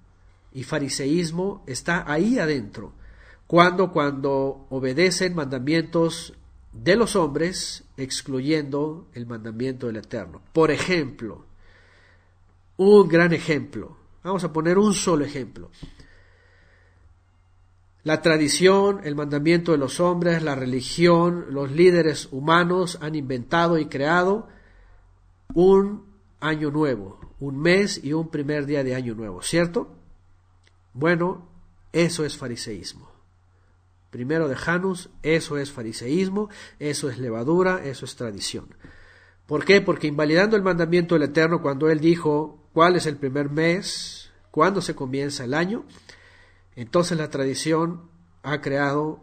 y fariseísmo está ahí adentro, cuando obedecen mandamientos de los hombres, excluyendo el mandamiento del Eterno. Por ejemplo, un gran ejemplo, vamos a poner un solo ejemplo: la tradición, el mandamiento de los hombres, la religión, los líderes humanos han inventado y creado un año nuevo, un mes y un primer día de año nuevo, ¿cierto? Bueno, eso es fariseísmo. Primero de Janus, eso es fariseísmo, eso es levadura, eso es tradición. ¿Por qué? Porque invalidando el mandamiento del Eterno, cuando Él dijo cuál es el primer mes, cuándo se comienza el año, entonces la tradición ha creado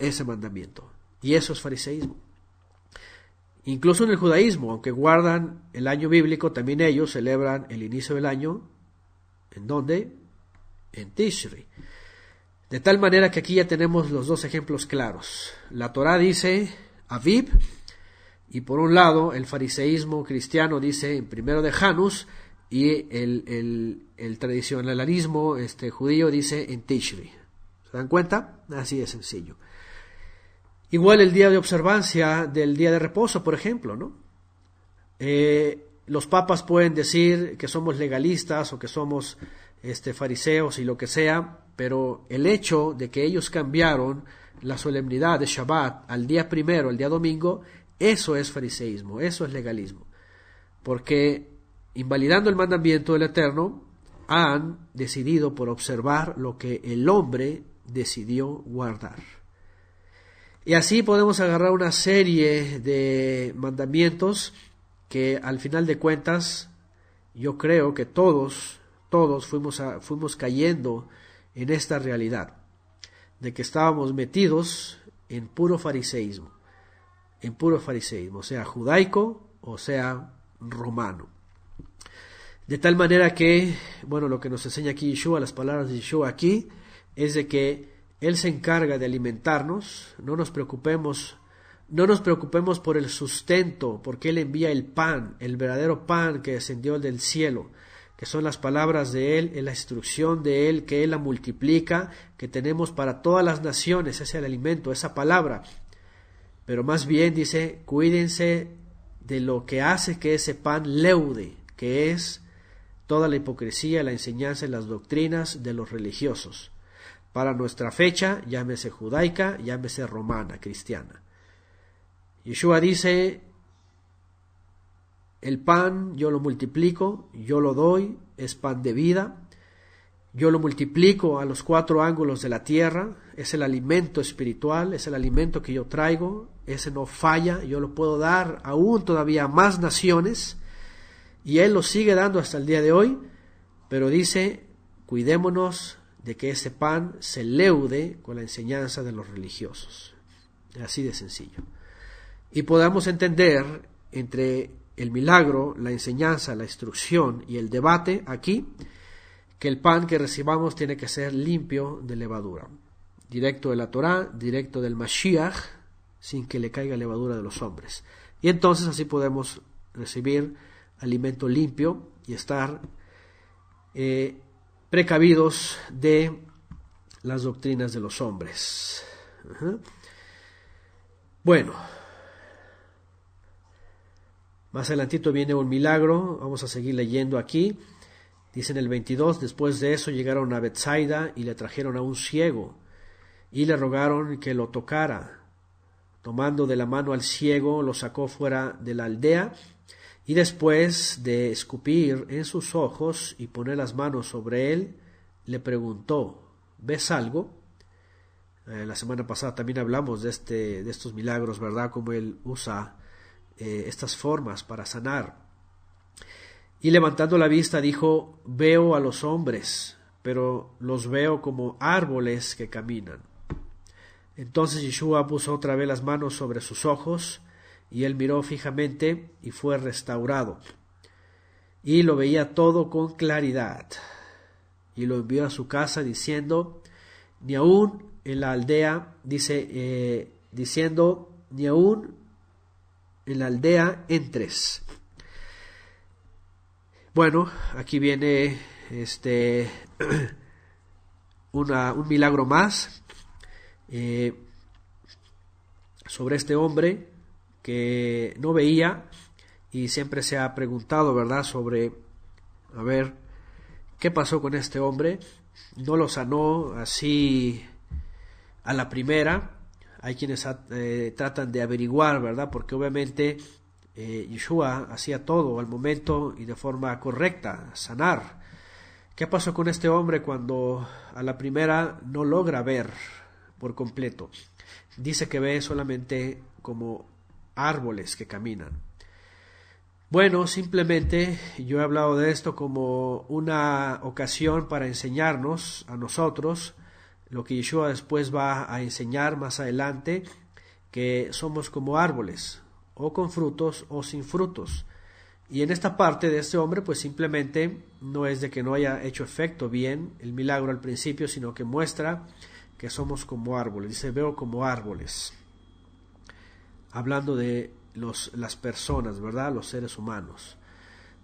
ese mandamiento. Y eso es fariseísmo. Incluso en el judaísmo, aunque guardan el año bíblico, también ellos celebran el inicio del año. ¿En dónde? En Tishri. De tal manera que aquí ya tenemos los dos ejemplos claros. La Torá dice Aviv, y por un lado el fariseísmo cristiano dice en primero de Janus, y el tradicionalismo judío dice en Tishri. ¿Se dan cuenta? Así de sencillo. Igual el día de observancia del día de reposo, por ejemplo, ¿no? Los papas pueden decir que somos legalistas o que somos fariseos y lo que sea, pero el hecho de que ellos cambiaron la solemnidad de Shabbat al día primero, al día domingo, Eso es fariseísmo, eso es legalismo. Porque invalidando el mandamiento del Eterno, han decidido por observar lo que el hombre decidió guardar. Y así podemos agarrar una serie de mandamientos que al final de cuentas yo creo que todos fuimos cayendo en esta realidad de que estábamos metidos en puro fariseísmo, sea judaico o sea romano. De tal manera que, bueno, lo que nos enseña aquí Yeshua, las palabras de Yeshua aquí, es de que Él se encarga de alimentarnos. No nos preocupemos por el sustento, porque Él envía el pan, el verdadero pan que descendió del cielo, que son las palabras de Él, la instrucción de Él, que Él la multiplica, que tenemos para todas las naciones, ese es el alimento, esa palabra. Pero más bien dice, cuídense de lo que hace que ese pan leude, que es toda la hipocresía, la enseñanza y las doctrinas de los religiosos. Para nuestra fecha, llámese judaica, llámese romana, cristiana. Yeshua dice, el pan yo lo multiplico, yo lo doy, es pan de vida, yo lo multiplico a los 4 ángulos de la tierra, es el alimento espiritual, es el alimento que yo traigo, ese no falla, yo lo puedo dar aún todavía a más naciones, y Él lo sigue dando hasta el día de hoy, pero dice, cuidémonos de que ese pan se leude con la enseñanza de los religiosos. Así de sencillo. Y podamos entender entre el milagro, la enseñanza, la instrucción y el debate aquí, que el pan que recibamos tiene que ser limpio de levadura. Directo de la Torá, directo del Mashiach, sin que le caiga levadura de los hombres. Y entonces así podemos recibir alimento limpio y estar precavidos de las doctrinas de los hombres. Bueno, más adelantito viene un milagro, vamos a seguir leyendo aquí. Dice en el 22, después de eso llegaron a Betsaida y le trajeron a un ciego y le rogaron que lo tocara. Tomando de la mano al ciego, lo sacó fuera de la aldea y después de escupir en sus ojos y poner las manos sobre él, le preguntó, ¿ves algo? La semana pasada también hablamos de estos milagros, ¿verdad? Cómo él usa estas formas para sanar. Y levantando la vista dijo, veo a los hombres, pero los veo como árboles que caminan. Entonces Yeshua puso otra vez las manos sobre sus ojos, y él miró fijamente y fue restaurado. Y lo veía todo con claridad. Y lo envió a su casa diciendo, ni aún en la aldea, diciendo, ni aún en la aldea entres. Bueno, aquí viene un milagro más sobre este hombre que no veía y siempre se ha preguntado, ¿verdad?, sobre, a ver, ¿qué pasó con este hombre? No lo sanó así a la primera. Hay quienes tratan de averiguar, ¿verdad?, porque obviamente Yeshua hacía todo al momento y de forma correcta, sanar. ¿Qué pasó con este hombre cuando a la primera no logra ver por completo? Dice que ve solamente como árboles que caminan. Bueno, simplemente yo he hablado de esto como una ocasión para enseñarnos a nosotros lo que Yeshua después va a enseñar más adelante, que somos como árboles, o con frutos o sin frutos. Y en esta parte de este hombre, pues simplemente no es de que no haya hecho efecto bien el milagro al principio, sino que muestra que somos como árboles. Dice, veo como árboles. Hablando de las personas, ¿verdad? Los seres humanos.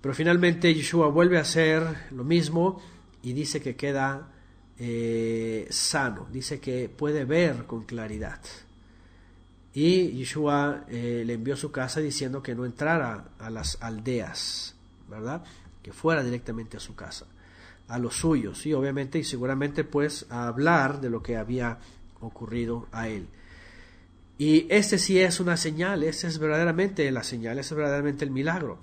Pero finalmente Yeshua vuelve a hacer lo mismo y dice que queda sano. Dice que puede ver con claridad. Y Yeshua le envió a su casa diciendo que no entrara a las aldeas, ¿verdad? Que fuera directamente a su casa, a los suyos, y obviamente y seguramente pues a hablar de lo que había ocurrido a él. Y este sí es una señal, este es verdaderamente la señal, este es verdaderamente el milagro.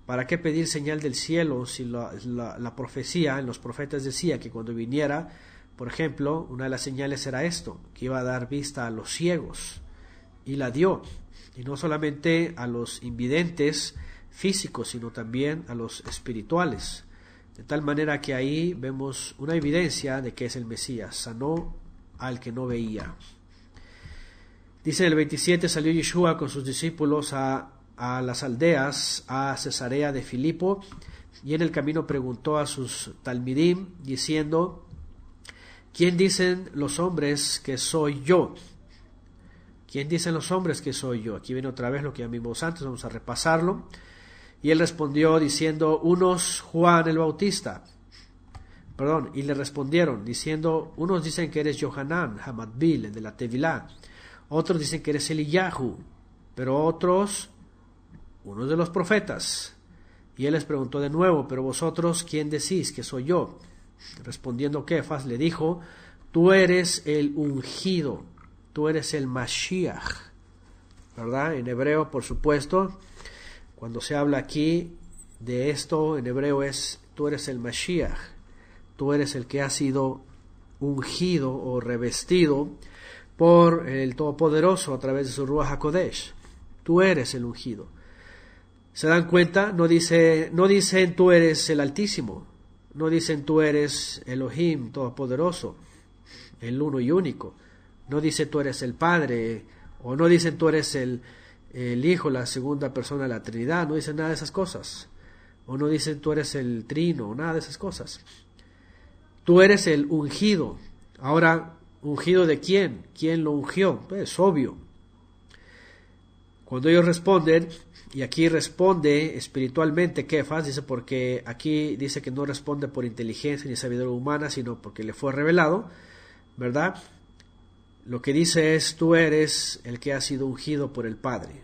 ¿Para qué pedir señal del cielo si la profecía en los profetas decía que cuando viniera, por ejemplo, una de las señales era esto, que iba a dar vista a los ciegos, y la dio, y no solamente a los invidentes físicos, sino también a los espirituales, de tal manera que ahí vemos una evidencia de que es el Mesías, sanó al que no veía. Dice en el 27, salió Yeshua con sus discípulos a las aldeas, a Cesarea de Filipo, y en el camino preguntó a sus talmidim, diciendo, ¿quién dicen los hombres que soy yo? ¿Quién dicen los hombres que soy yo? Aquí viene otra vez lo que ya vimos antes, vamos a repasarlo. Y él respondió diciendo, unos Juan el Bautista. Y le respondieron diciendo, unos dicen que eres Yohanan, Hamadbil, el de la Tevilá. Otros dicen que eres Eliyahu, pero otros, uno de los profetas. Y él les preguntó de nuevo, pero vosotros, ¿quién decís que soy yo? Respondiendo Kefas, le dijo, tú eres el ungido, tú eres el Mashiach, ¿verdad? En hebreo, por supuesto, cuando se habla aquí de esto, en hebreo es, tú eres el Mashiach, tú eres el que ha sido ungido o revestido por el Todopoderoso a través de su Ruach HaKodesh. Tú eres el ungido. ¿Se dan cuenta? No dicen tú eres el Altísimo, no dicen tú eres Elohim Todopoderoso, el uno y único. No dice tú eres el Padre, o no dicen tú eres el Hijo, la segunda persona de la Trinidad, no dicen nada de esas cosas. O no dicen tú eres el Trino, nada de esas cosas. Tú eres el ungido. Ahora, ¿ungido de quién? ¿Quién lo ungió? Pues es obvio. Cuando ellos responden, y aquí responde espiritualmente Kefas, dice porque aquí dice que no responde por inteligencia ni sabiduría humana, sino porque le fue revelado, ¿verdad? Lo que dice es, tú eres el que ha sido ungido por el Padre.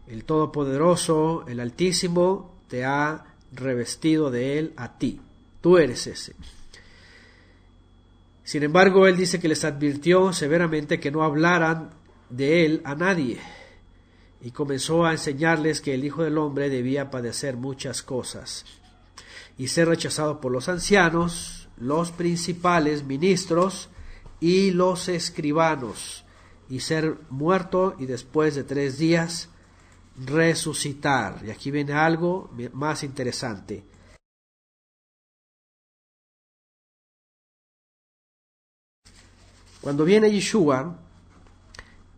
El Todopoderoso, el Altísimo, te ha revestido de él a ti. Tú eres ese. Sin embargo, él dice que les advirtió severamente que no hablaran de él a nadie. Y comenzó a enseñarles que el Hijo del Hombre debía padecer muchas cosas y ser rechazado por los ancianos, los principales ministros y los escribanos, y ser muerto y después de 3 días resucitar. Y aquí viene algo más interesante. Cuando viene Yeshua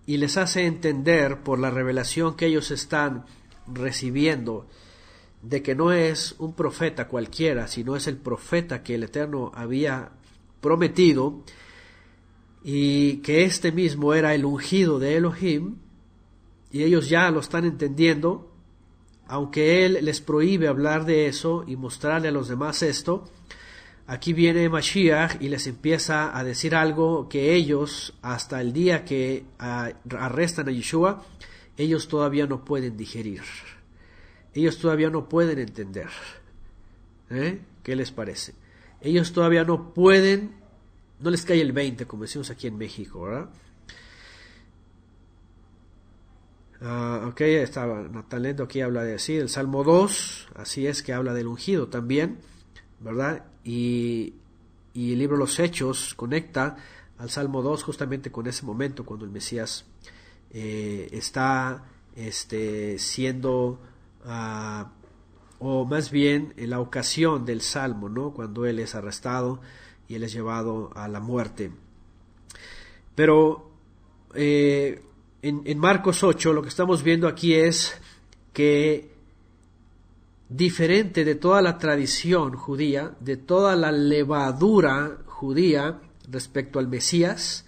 y les hace entender por la revelación que ellos están recibiendo de que no es un profeta cualquiera, sino es el profeta que el Eterno había prometido, y que este mismo era el ungido de Elohim, y ellos ya lo están entendiendo, aunque él les prohíbe hablar de eso y mostrarle a los demás esto. Aquí viene Mashiach y les empieza a decir algo que ellos, hasta el día que arrestan a Yeshua, ellos todavía no pueden digerir. Ellos todavía no pueden entender. ¿Qué les parece? Ellos todavía no pueden, no les cae el 20, como decimos aquí en México, ¿verdad? Estaba tan lento, aquí habla de así, el Salmo 2, así es que habla del ungido también, ¿verdad? Y el libro de los Hechos conecta al Salmo 2 justamente con ese momento cuando el Mesías está siendo, o más bien en la ocasión del Salmo, ¿no? Cuando él es arrestado y él es llevado a la muerte. Pero en Marcos 8 lo que estamos viendo aquí es que, diferente de toda la tradición judía, de toda la levadura judía respecto al Mesías,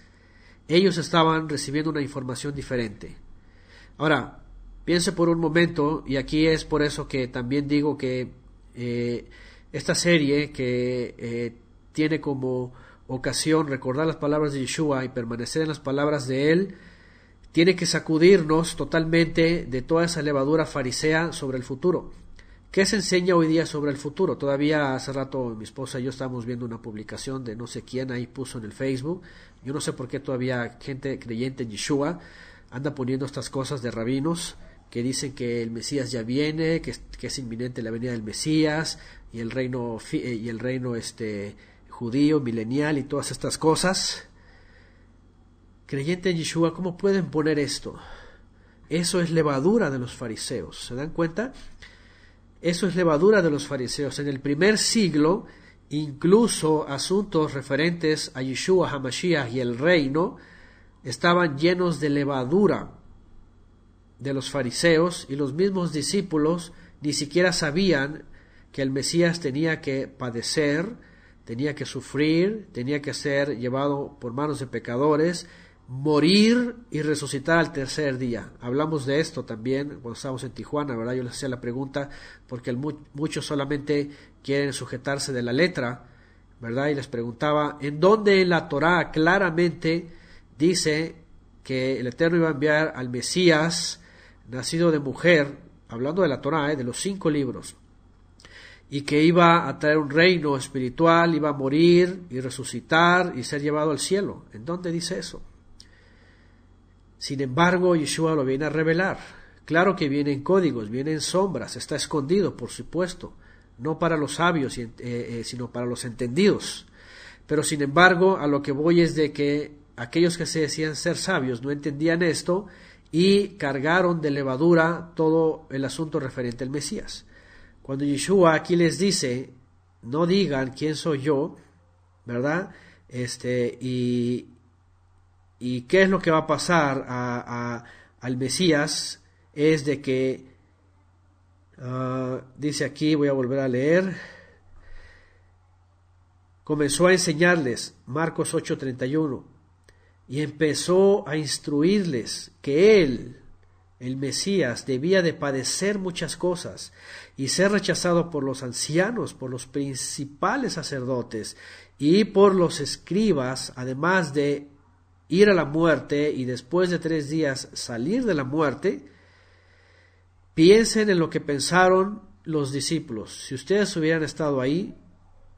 ellos estaban recibiendo una información diferente. Ahora, piense por un momento, y aquí es por eso que también digo que esta serie que tiene como ocasión recordar las palabras de Yeshua y permanecer en las palabras de él, tiene que sacudirnos totalmente de toda esa levadura farisea sobre el futuro. ¿Qué se enseña hoy día sobre el futuro? Todavía hace rato mi esposa y yo estábamos viendo una publicación de no sé quién ahí puso en el Facebook. Yo no sé por qué todavía gente creyente en Yeshua anda poniendo estas cosas de rabinos que dicen que el Mesías ya viene, que es inminente la venida del Mesías y el reino judío milenial y todas estas cosas. Creyente en Yeshua, ¿cómo pueden poner esto? Eso es levadura de los fariseos. ¿Se dan cuenta? Eso es levadura de los fariseos. En el primer siglo, incluso asuntos referentes a Yeshua HaMashiach y el reino estaban llenos de levadura de los fariseos, y los mismos discípulos ni siquiera sabían que el Mesías tenía que padecer, tenía que sufrir, tenía que ser llevado por manos de pecadores, morir y resucitar al tercer día. Hablamos de esto también cuando estábamos en Tijuana, ¿verdad? Yo les hacía la pregunta porque muchos solamente quieren sujetarse de la letra, ¿verdad? Y les preguntaba, ¿en dónde en la Torá claramente dice que el Eterno iba a enviar al Mesías nacido de mujer, hablando de la Torá, de los 5 libros, y que iba a traer un reino espiritual, iba a morir y resucitar y ser llevado al cielo? ¿En dónde dice eso? Sin embargo, Yeshua lo viene a revelar. Claro que viene en códigos, viene en sombras, está escondido, por supuesto, no para los sabios, sino para los entendidos. Pero sin embargo, a lo que voy es de que aquellos que se decían ser sabios no entendían esto y cargaron de levadura todo el asunto referente al Mesías. Cuando Yeshua aquí les dice, no digan quién soy yo, ¿verdad? Y qué es lo que va a pasar al Mesías, es de que, dice aquí, voy a volver a leer, comenzó a enseñarles, Marcos 8:31, y empezó a instruirles que él, el Mesías, debía de padecer muchas cosas y ser rechazado por los ancianos, por los principales sacerdotes y por los escribas, además de ir a la muerte y después de 3 días salir de la muerte. Piensen en lo que pensaron los discípulos. Si ustedes hubieran estado ahí,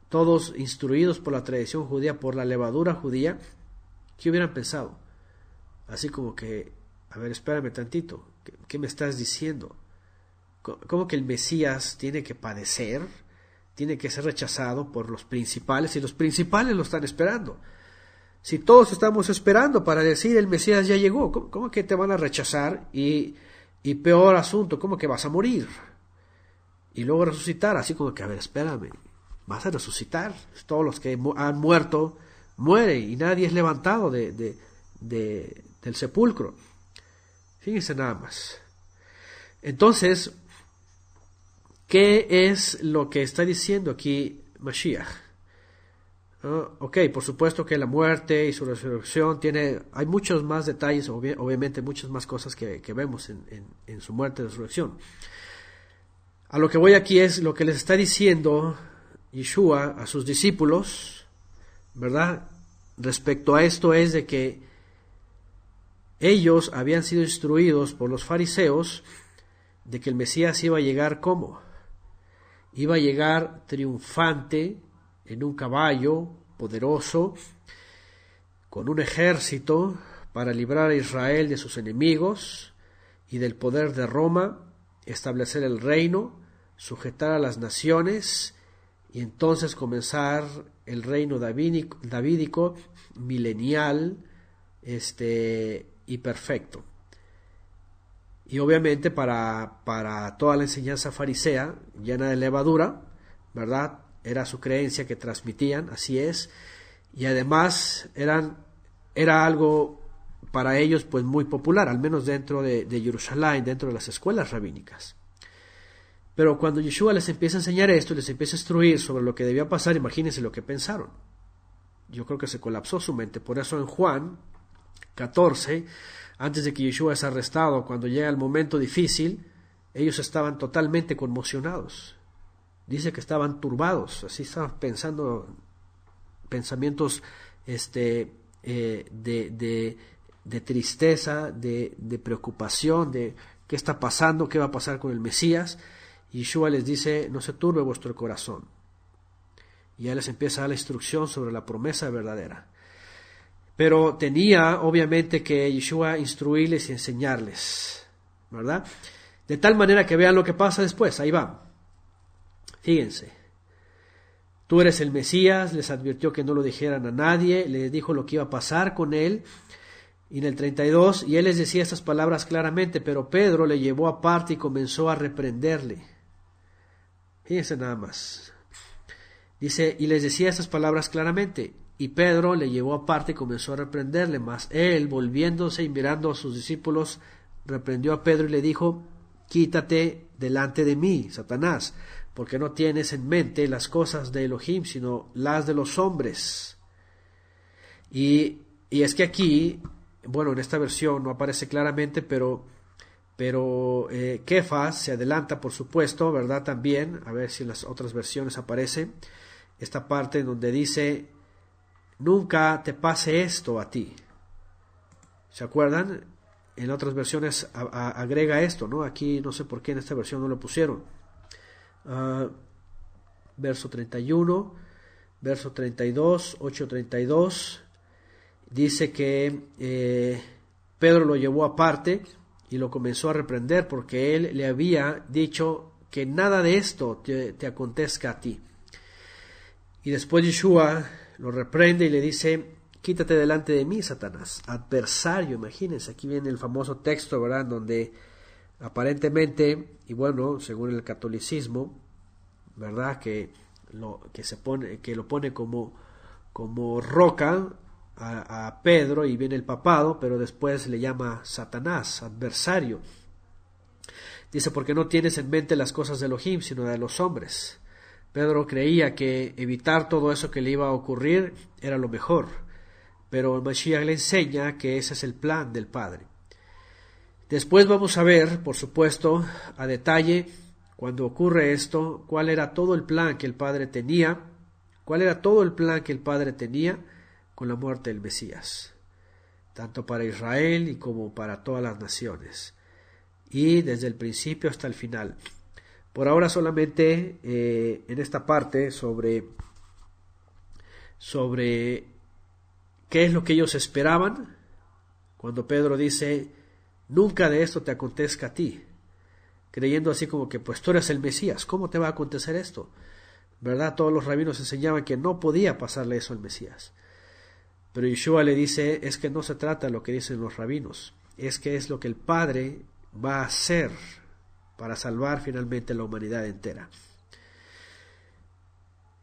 todos instruidos por la tradición judía, por la levadura judía, ¿qué hubieran pensado? Así como que, a ver, espérame tantito, ¿qué me estás diciendo? ¿Cómo que el Mesías tiene que padecer? ¿Tiene que ser rechazado por los principales? Y los principales lo están esperando. Si todos estamos esperando para decir el Mesías ya llegó, ¿cómo que te van a rechazar? Y peor asunto, ¿cómo que vas a morir? Y luego resucitar, así como que, a ver, espérame, vas a resucitar. Todos los que han muerto mueren y nadie es levantado del sepulcro. Fíjense nada más. Entonces, ¿qué es lo que está diciendo aquí Mashiach? Ok, por supuesto que la muerte y su resurrección hay muchos más detalles, obviamente muchas más cosas que vemos en su muerte y resurrección. A lo que voy aquí es lo que les está diciendo Yeshua a sus discípulos, ¿verdad? Respecto a esto es de que ellos habían sido instruidos por los fariseos de que el Mesías iba a llegar ¿cómo? Iba a llegar triunfante, en un caballo poderoso, con un ejército para librar a Israel de sus enemigos y del poder de Roma, establecer el reino, sujetar a las naciones y entonces comenzar el reino davídico milenial y perfecto. Y obviamente para toda la enseñanza farisea llena de levadura, ¿verdad? Era su creencia que transmitían, así es, y además era algo para ellos pues muy popular, al menos dentro de Jerusalén, dentro de las escuelas rabínicas. Pero cuando Yeshua les empieza a enseñar esto, les empieza a instruir sobre lo que debía pasar, imagínense lo que pensaron. Yo creo que se colapsó su mente. Por eso en Juan 14, antes de que Yeshua es arrestado, cuando llega el momento difícil, ellos estaban totalmente conmocionados. Dice que estaban turbados, así estaban pensando pensamientos de tristeza, de preocupación, de qué está pasando, qué va a pasar con el Mesías. Yeshua les dice, no se turbe vuestro corazón. Y ya les empieza a dar la instrucción sobre la promesa verdadera. Pero tenía, obviamente, que Yeshua instruirles y enseñarles, ¿verdad? De tal manera que vean lo que pasa después. Ahí va. Fíjense. Tú eres el Mesías, les advirtió que no lo dijeran a nadie, les dijo lo que iba a pasar con él. Y en el 32, y él les decía estas palabras claramente, pero Pedro le llevó aparte y comenzó a reprenderle. Fíjense nada más. Dice, y les decía estas palabras claramente, y Pedro le llevó aparte y comenzó a reprenderle, mas él, volviéndose y mirando a sus discípulos, reprendió a Pedro y le dijo, quítate delante de mí, Satanás, porque no tienes en mente las cosas de Elohim, sino las de los hombres. Y es que aquí, bueno, en esta versión no aparece claramente, pero Kefas se adelanta, por supuesto, ¿verdad? También, a ver si en las otras versiones aparece esta parte donde dice, nunca te pase esto a ti. ¿Se acuerdan? En otras versiones agrega esto, ¿no? Aquí no sé por qué en esta versión no lo pusieron. Verso 31, verso 32, 8:32, dice que Pedro lo llevó aparte y lo comenzó a reprender porque él le había dicho que nada de esto te acontezca a ti. Y después Yeshua lo reprende y le dice, quítate delante de mí, Satanás, adversario. Imagínense, aquí viene el famoso texto, ¿verdad?, donde aparentemente, y bueno, según el catolicismo, ¿verdad?, que lo pone como roca a Pedro, y viene el papado, pero después le llama Satanás, adversario. Dice, porque no tienes en mente las cosas de Elohim, sino de los hombres. Pedro creía que evitar todo eso que le iba a ocurrir era lo mejor, pero el Mashiach le enseña que ese es el plan del Padre. Después vamos a ver, por supuesto, a detalle, cuando ocurre esto, cuál era todo el plan que el Padre tenía, con la muerte del Mesías, tanto para Israel y como para todas las naciones, y desde el principio hasta el final. Por ahora solamente en esta parte sobre qué es lo que ellos esperaban, cuando Pedro dice, nunca de esto te acontezca a ti, creyendo así como que pues tú eres el Mesías, ¿cómo te va a acontecer esto? ¿Verdad? Todos los rabinos enseñaban que no podía pasarle eso al Mesías. Pero Yeshua le dice, es que no se trata de lo que dicen los rabinos, es que es lo que el Padre va a hacer para salvar finalmente la humanidad entera.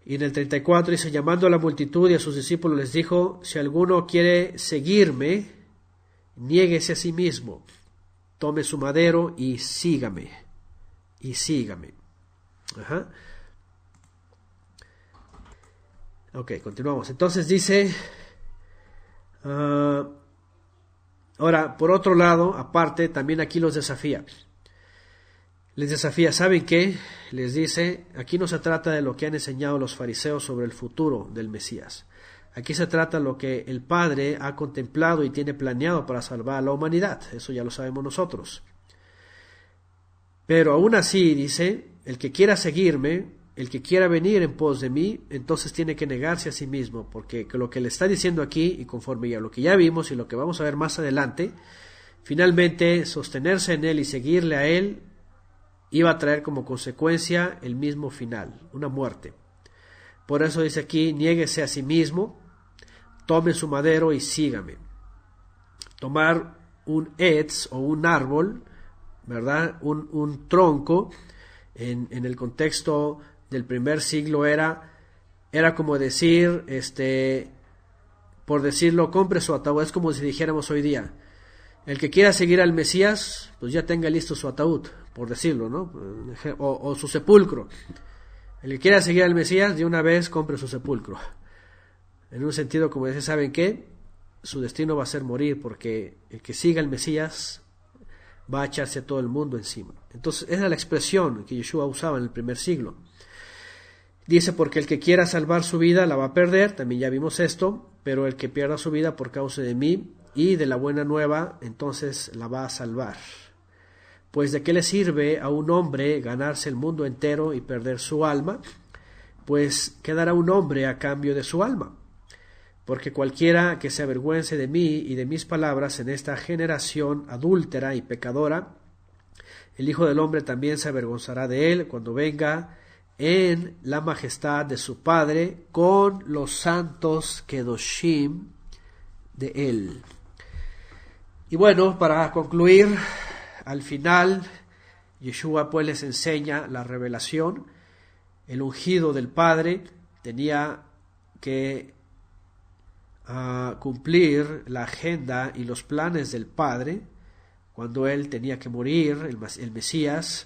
Y en el 34 dice, llamando a la multitud y a sus discípulos les dijo, si alguno quiere seguirme, niéguese a sí mismo, tome su madero y sígame. Ajá. Ok, continuamos. Entonces dice, ahora, por otro lado, aparte, también aquí los desafía. Les desafía, ¿saben qué? Les dice, aquí no se trata de lo que han enseñado los fariseos sobre el futuro del Mesías. Aquí se trata de lo que el Padre ha contemplado y tiene planeado para salvar a la humanidad. Eso ya lo sabemos nosotros. Pero aún así, dice, el que quiera seguirme, el que quiera venir en pos de mí, entonces tiene que negarse a sí mismo, porque lo que le está diciendo aquí, y conforme a lo que ya vimos y lo que vamos a ver más adelante, finalmente sostenerse en él y seguirle a él iba a traer como consecuencia el mismo final, una muerte. Por eso dice aquí, niéguese a sí mismo, tome su madero y sígame. Tomar un etz o un árbol, ¿verdad? Un tronco, en el contexto del primer siglo era como decir, por decirlo, compre su ataúd. Es como si dijéramos hoy día, el que quiera seguir al Mesías, pues ya tenga listo su ataúd, por decirlo, ¿no? O su sepulcro. El que quiera seguir al Mesías, de una vez compre su sepulcro. En un sentido, como dice, ¿saben qué? Su destino va a ser morir, porque el que siga al Mesías va a echarse a todo el mundo encima. Entonces, esa es la expresión que Yeshua usaba en el primer siglo. Dice, porque el que quiera salvar su vida la va a perder, también ya vimos esto, pero el que pierda su vida por causa de mí y de la buena nueva, entonces la va a salvar. Pues ¿de qué le sirve a un hombre ganarse el mundo entero y perder su alma? Pues ¿qué dará un hombre a cambio de su alma? Porque cualquiera que se avergüence de mí y de mis palabras en esta generación adúltera y pecadora, el Hijo del Hombre también se avergonzará de él cuando venga en la majestad de su Padre con los santos kedoshim de él. Y bueno, para concluir, al final, Yeshua pues les enseña la revelación. El ungido del Padre tenía que cumplir la agenda y los planes del Padre cuando él tenía que morir, el Mesías,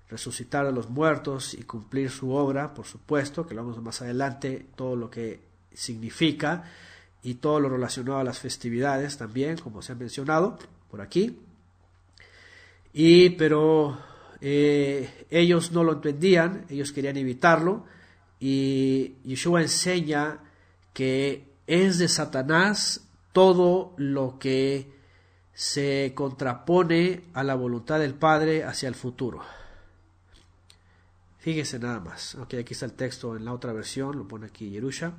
resucitar a los muertos y cumplir su obra, por supuesto, que lo vamos más adelante, todo lo que significa y todo lo relacionado a las festividades también, como se ha mencionado por aquí. Pero ellos no lo entendían, ellos querían evitarlo, y Yeshua enseña que es de Satanás todo lo que se contrapone a la voluntad del Padre hacia el futuro. Fíjese nada más. Ok, aquí está el texto en la otra versión, lo pone aquí Yerusha.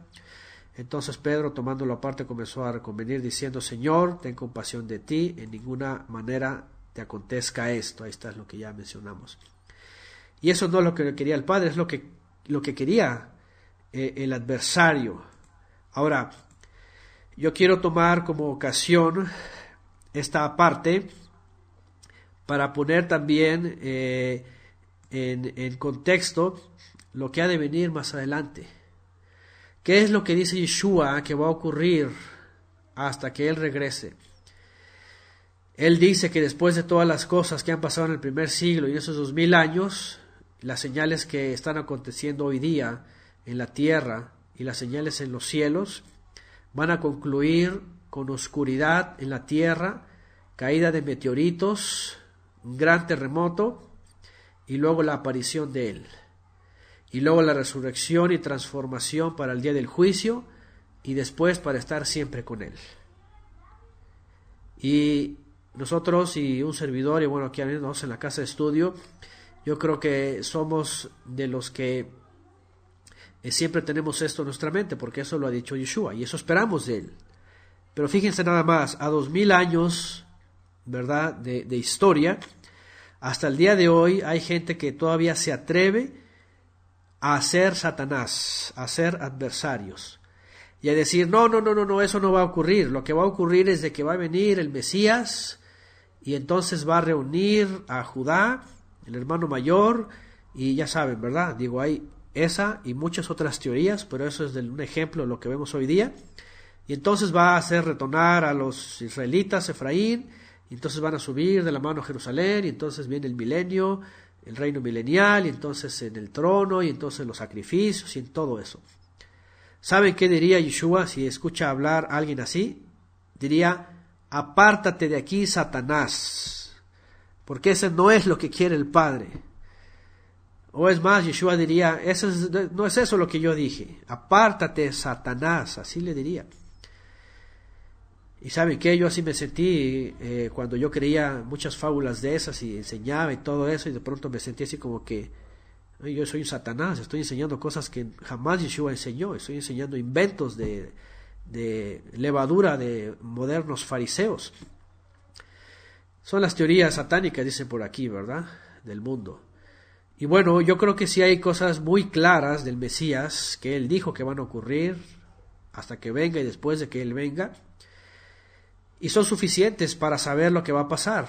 Entonces Pedro, tomándolo aparte, comenzó a reconvenir diciendo: Señor, ten compasión de ti, en ninguna manera te acontezca esto. Ahí está, es lo que ya mencionamos. Y eso no es lo que quería el Padre, es lo que quería el adversario. Ahora, yo quiero tomar como ocasión esta parte para poner también en contexto lo que ha de venir más adelante. ¿Qué es lo que dice Yeshua que va a ocurrir hasta que Él regrese? Él dice que después de todas las cosas que han pasado en el primer siglo y en esos 2000 años, las señales que están aconteciendo hoy día en la tierra y las señales en los cielos van a concluir con oscuridad en la tierra, caída de meteoritos, un gran terremoto y luego la aparición de Él. Y luego la resurrección y transformación para el día del juicio y después para estar siempre con Él. Y nosotros y un servidor, y bueno, aquí andamos en la casa de estudio, yo creo que somos de los que siempre tenemos esto en nuestra mente, porque eso lo ha dicho Yeshua y eso esperamos de Él. Pero fíjense nada más, a 2000 años, ¿verdad?, de historia, hasta el día de hoy hay gente que todavía se atreve a ser Satanás, a ser adversarios y a decir: no, eso no va a ocurrir. Lo que va a ocurrir es de que va a venir el Mesías y entonces va a reunir a Judá, el hermano mayor, y ya saben, ¿verdad? Digo, hay esa y muchas otras teorías, pero eso es un ejemplo de lo que vemos hoy día. Y entonces va a hacer retornar a los israelitas, Efraín, y entonces van a subir de la mano a Jerusalén, y entonces viene el milenio, el reino milenial, y entonces en el trono, y entonces los sacrificios, y en todo eso. ¿Saben qué diría Yeshua si escucha hablar a alguien así? Diría: apártate de aquí, Satanás, porque ese no es lo que quiere el Padre. O es más, Yeshua diría: no es eso lo que yo dije, apártate, Satanás, así le diría. Y ¿saben qué? Yo así me sentí cuando yo creía muchas fábulas de esas y enseñaba y todo eso, y de pronto me sentí así como que yo soy un Satanás, estoy enseñando cosas que jamás Yeshua enseñó, estoy enseñando inventos de levadura de modernos fariseos. Son las teorías satánicas, dicen por aquí, ¿verdad?, del mundo. Y bueno, yo creo que sí hay cosas muy claras del Mesías que Él dijo que van a ocurrir hasta que venga y después de que Él venga, y son suficientes para saber lo que va a pasar.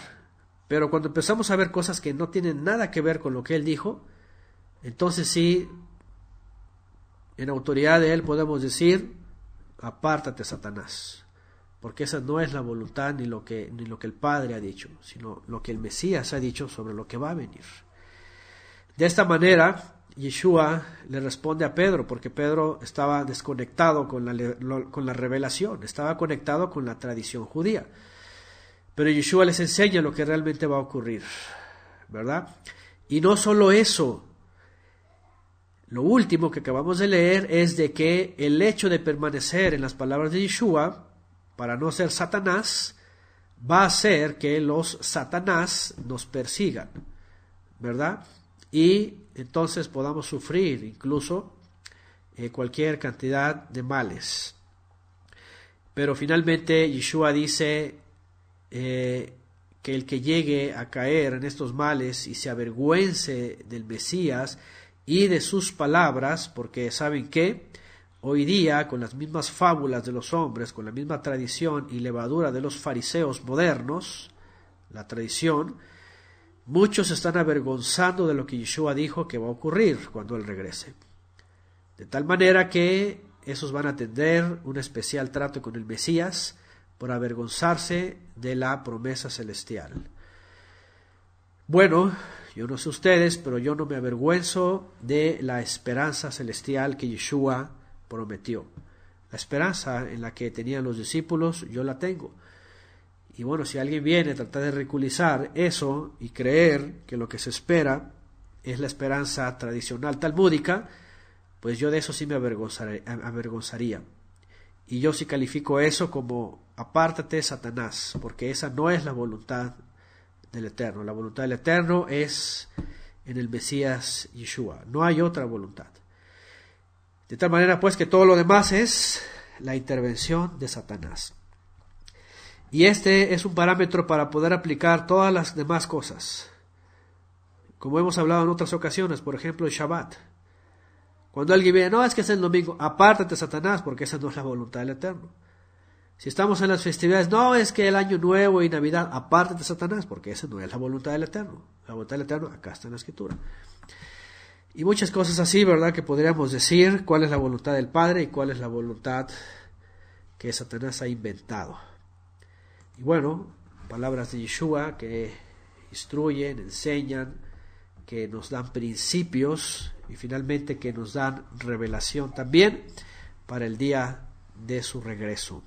Pero cuando empezamos a ver cosas que no tienen nada que ver con lo que Él dijo, entonces sí, en autoridad de Él podemos decir: apártate, Satanás, porque esa no es la voluntad ni lo que el Padre ha dicho, sino lo que el Mesías ha dicho sobre lo que va a venir. De esta manera, Yeshua le responde a Pedro, porque Pedro estaba desconectado con la revelación, estaba conectado con la tradición judía. Pero Yeshua les enseña lo que realmente va a ocurrir, ¿verdad? Y no solo eso, lo último que acabamos de leer es de que el hecho de permanecer en las palabras de Yeshua, para no ser Satanás, va a hacer que los Satanás nos persigan, ¿verdad? Y entonces podamos sufrir incluso cualquier cantidad de males. Pero finalmente Yeshua dice que el que llegue a caer en estos males y se avergüence del Mesías y de sus palabras, porque ¿saben qué? Hoy día, con las mismas fábulas de los hombres, con la misma tradición y levadura de los fariseos modernos, la tradición, muchos se están avergonzando de lo que Yeshua dijo que va a ocurrir cuando Él regrese. De tal manera que esos van a tener un especial trato con el Mesías por avergonzarse de la promesa celestial. Bueno, yo no sé ustedes, pero yo no me avergüenzo de la esperanza celestial que Yeshua prometió. La esperanza en la que tenían los discípulos, yo la tengo. Y bueno, si alguien viene a tratar de ridiculizar eso y creer que lo que se espera es la esperanza tradicional talmúdica, pues yo de eso sí me avergonzaría. Y yo sí califico eso como apártate, Satanás, porque esa no es la voluntad del Eterno. La voluntad del Eterno es en el Mesías Yeshua. No hay otra voluntad. De tal manera pues que todo lo demás es la intervención de Satanás. Y este es un parámetro para poder aplicar todas las demás cosas. Como hemos hablado en otras ocasiones, por ejemplo el Shabbat. Cuando alguien viene, no, es que es el domingo, apártate, Satanás, porque esa no es la voluntad del Eterno. Si estamos en las festividades, no, es que el Año Nuevo y Navidad, apártate, Satanás, porque esa no es la voluntad del Eterno. La voluntad del Eterno acá está en la Escritura. Y muchas cosas así, ¿verdad?, que podríamos decir cuál es la voluntad del Padre y cuál es la voluntad que Satanás ha inventado. Y bueno, palabras de Yeshua que instruyen, enseñan, que nos dan principios y finalmente que nos dan revelación también para el día de su regreso.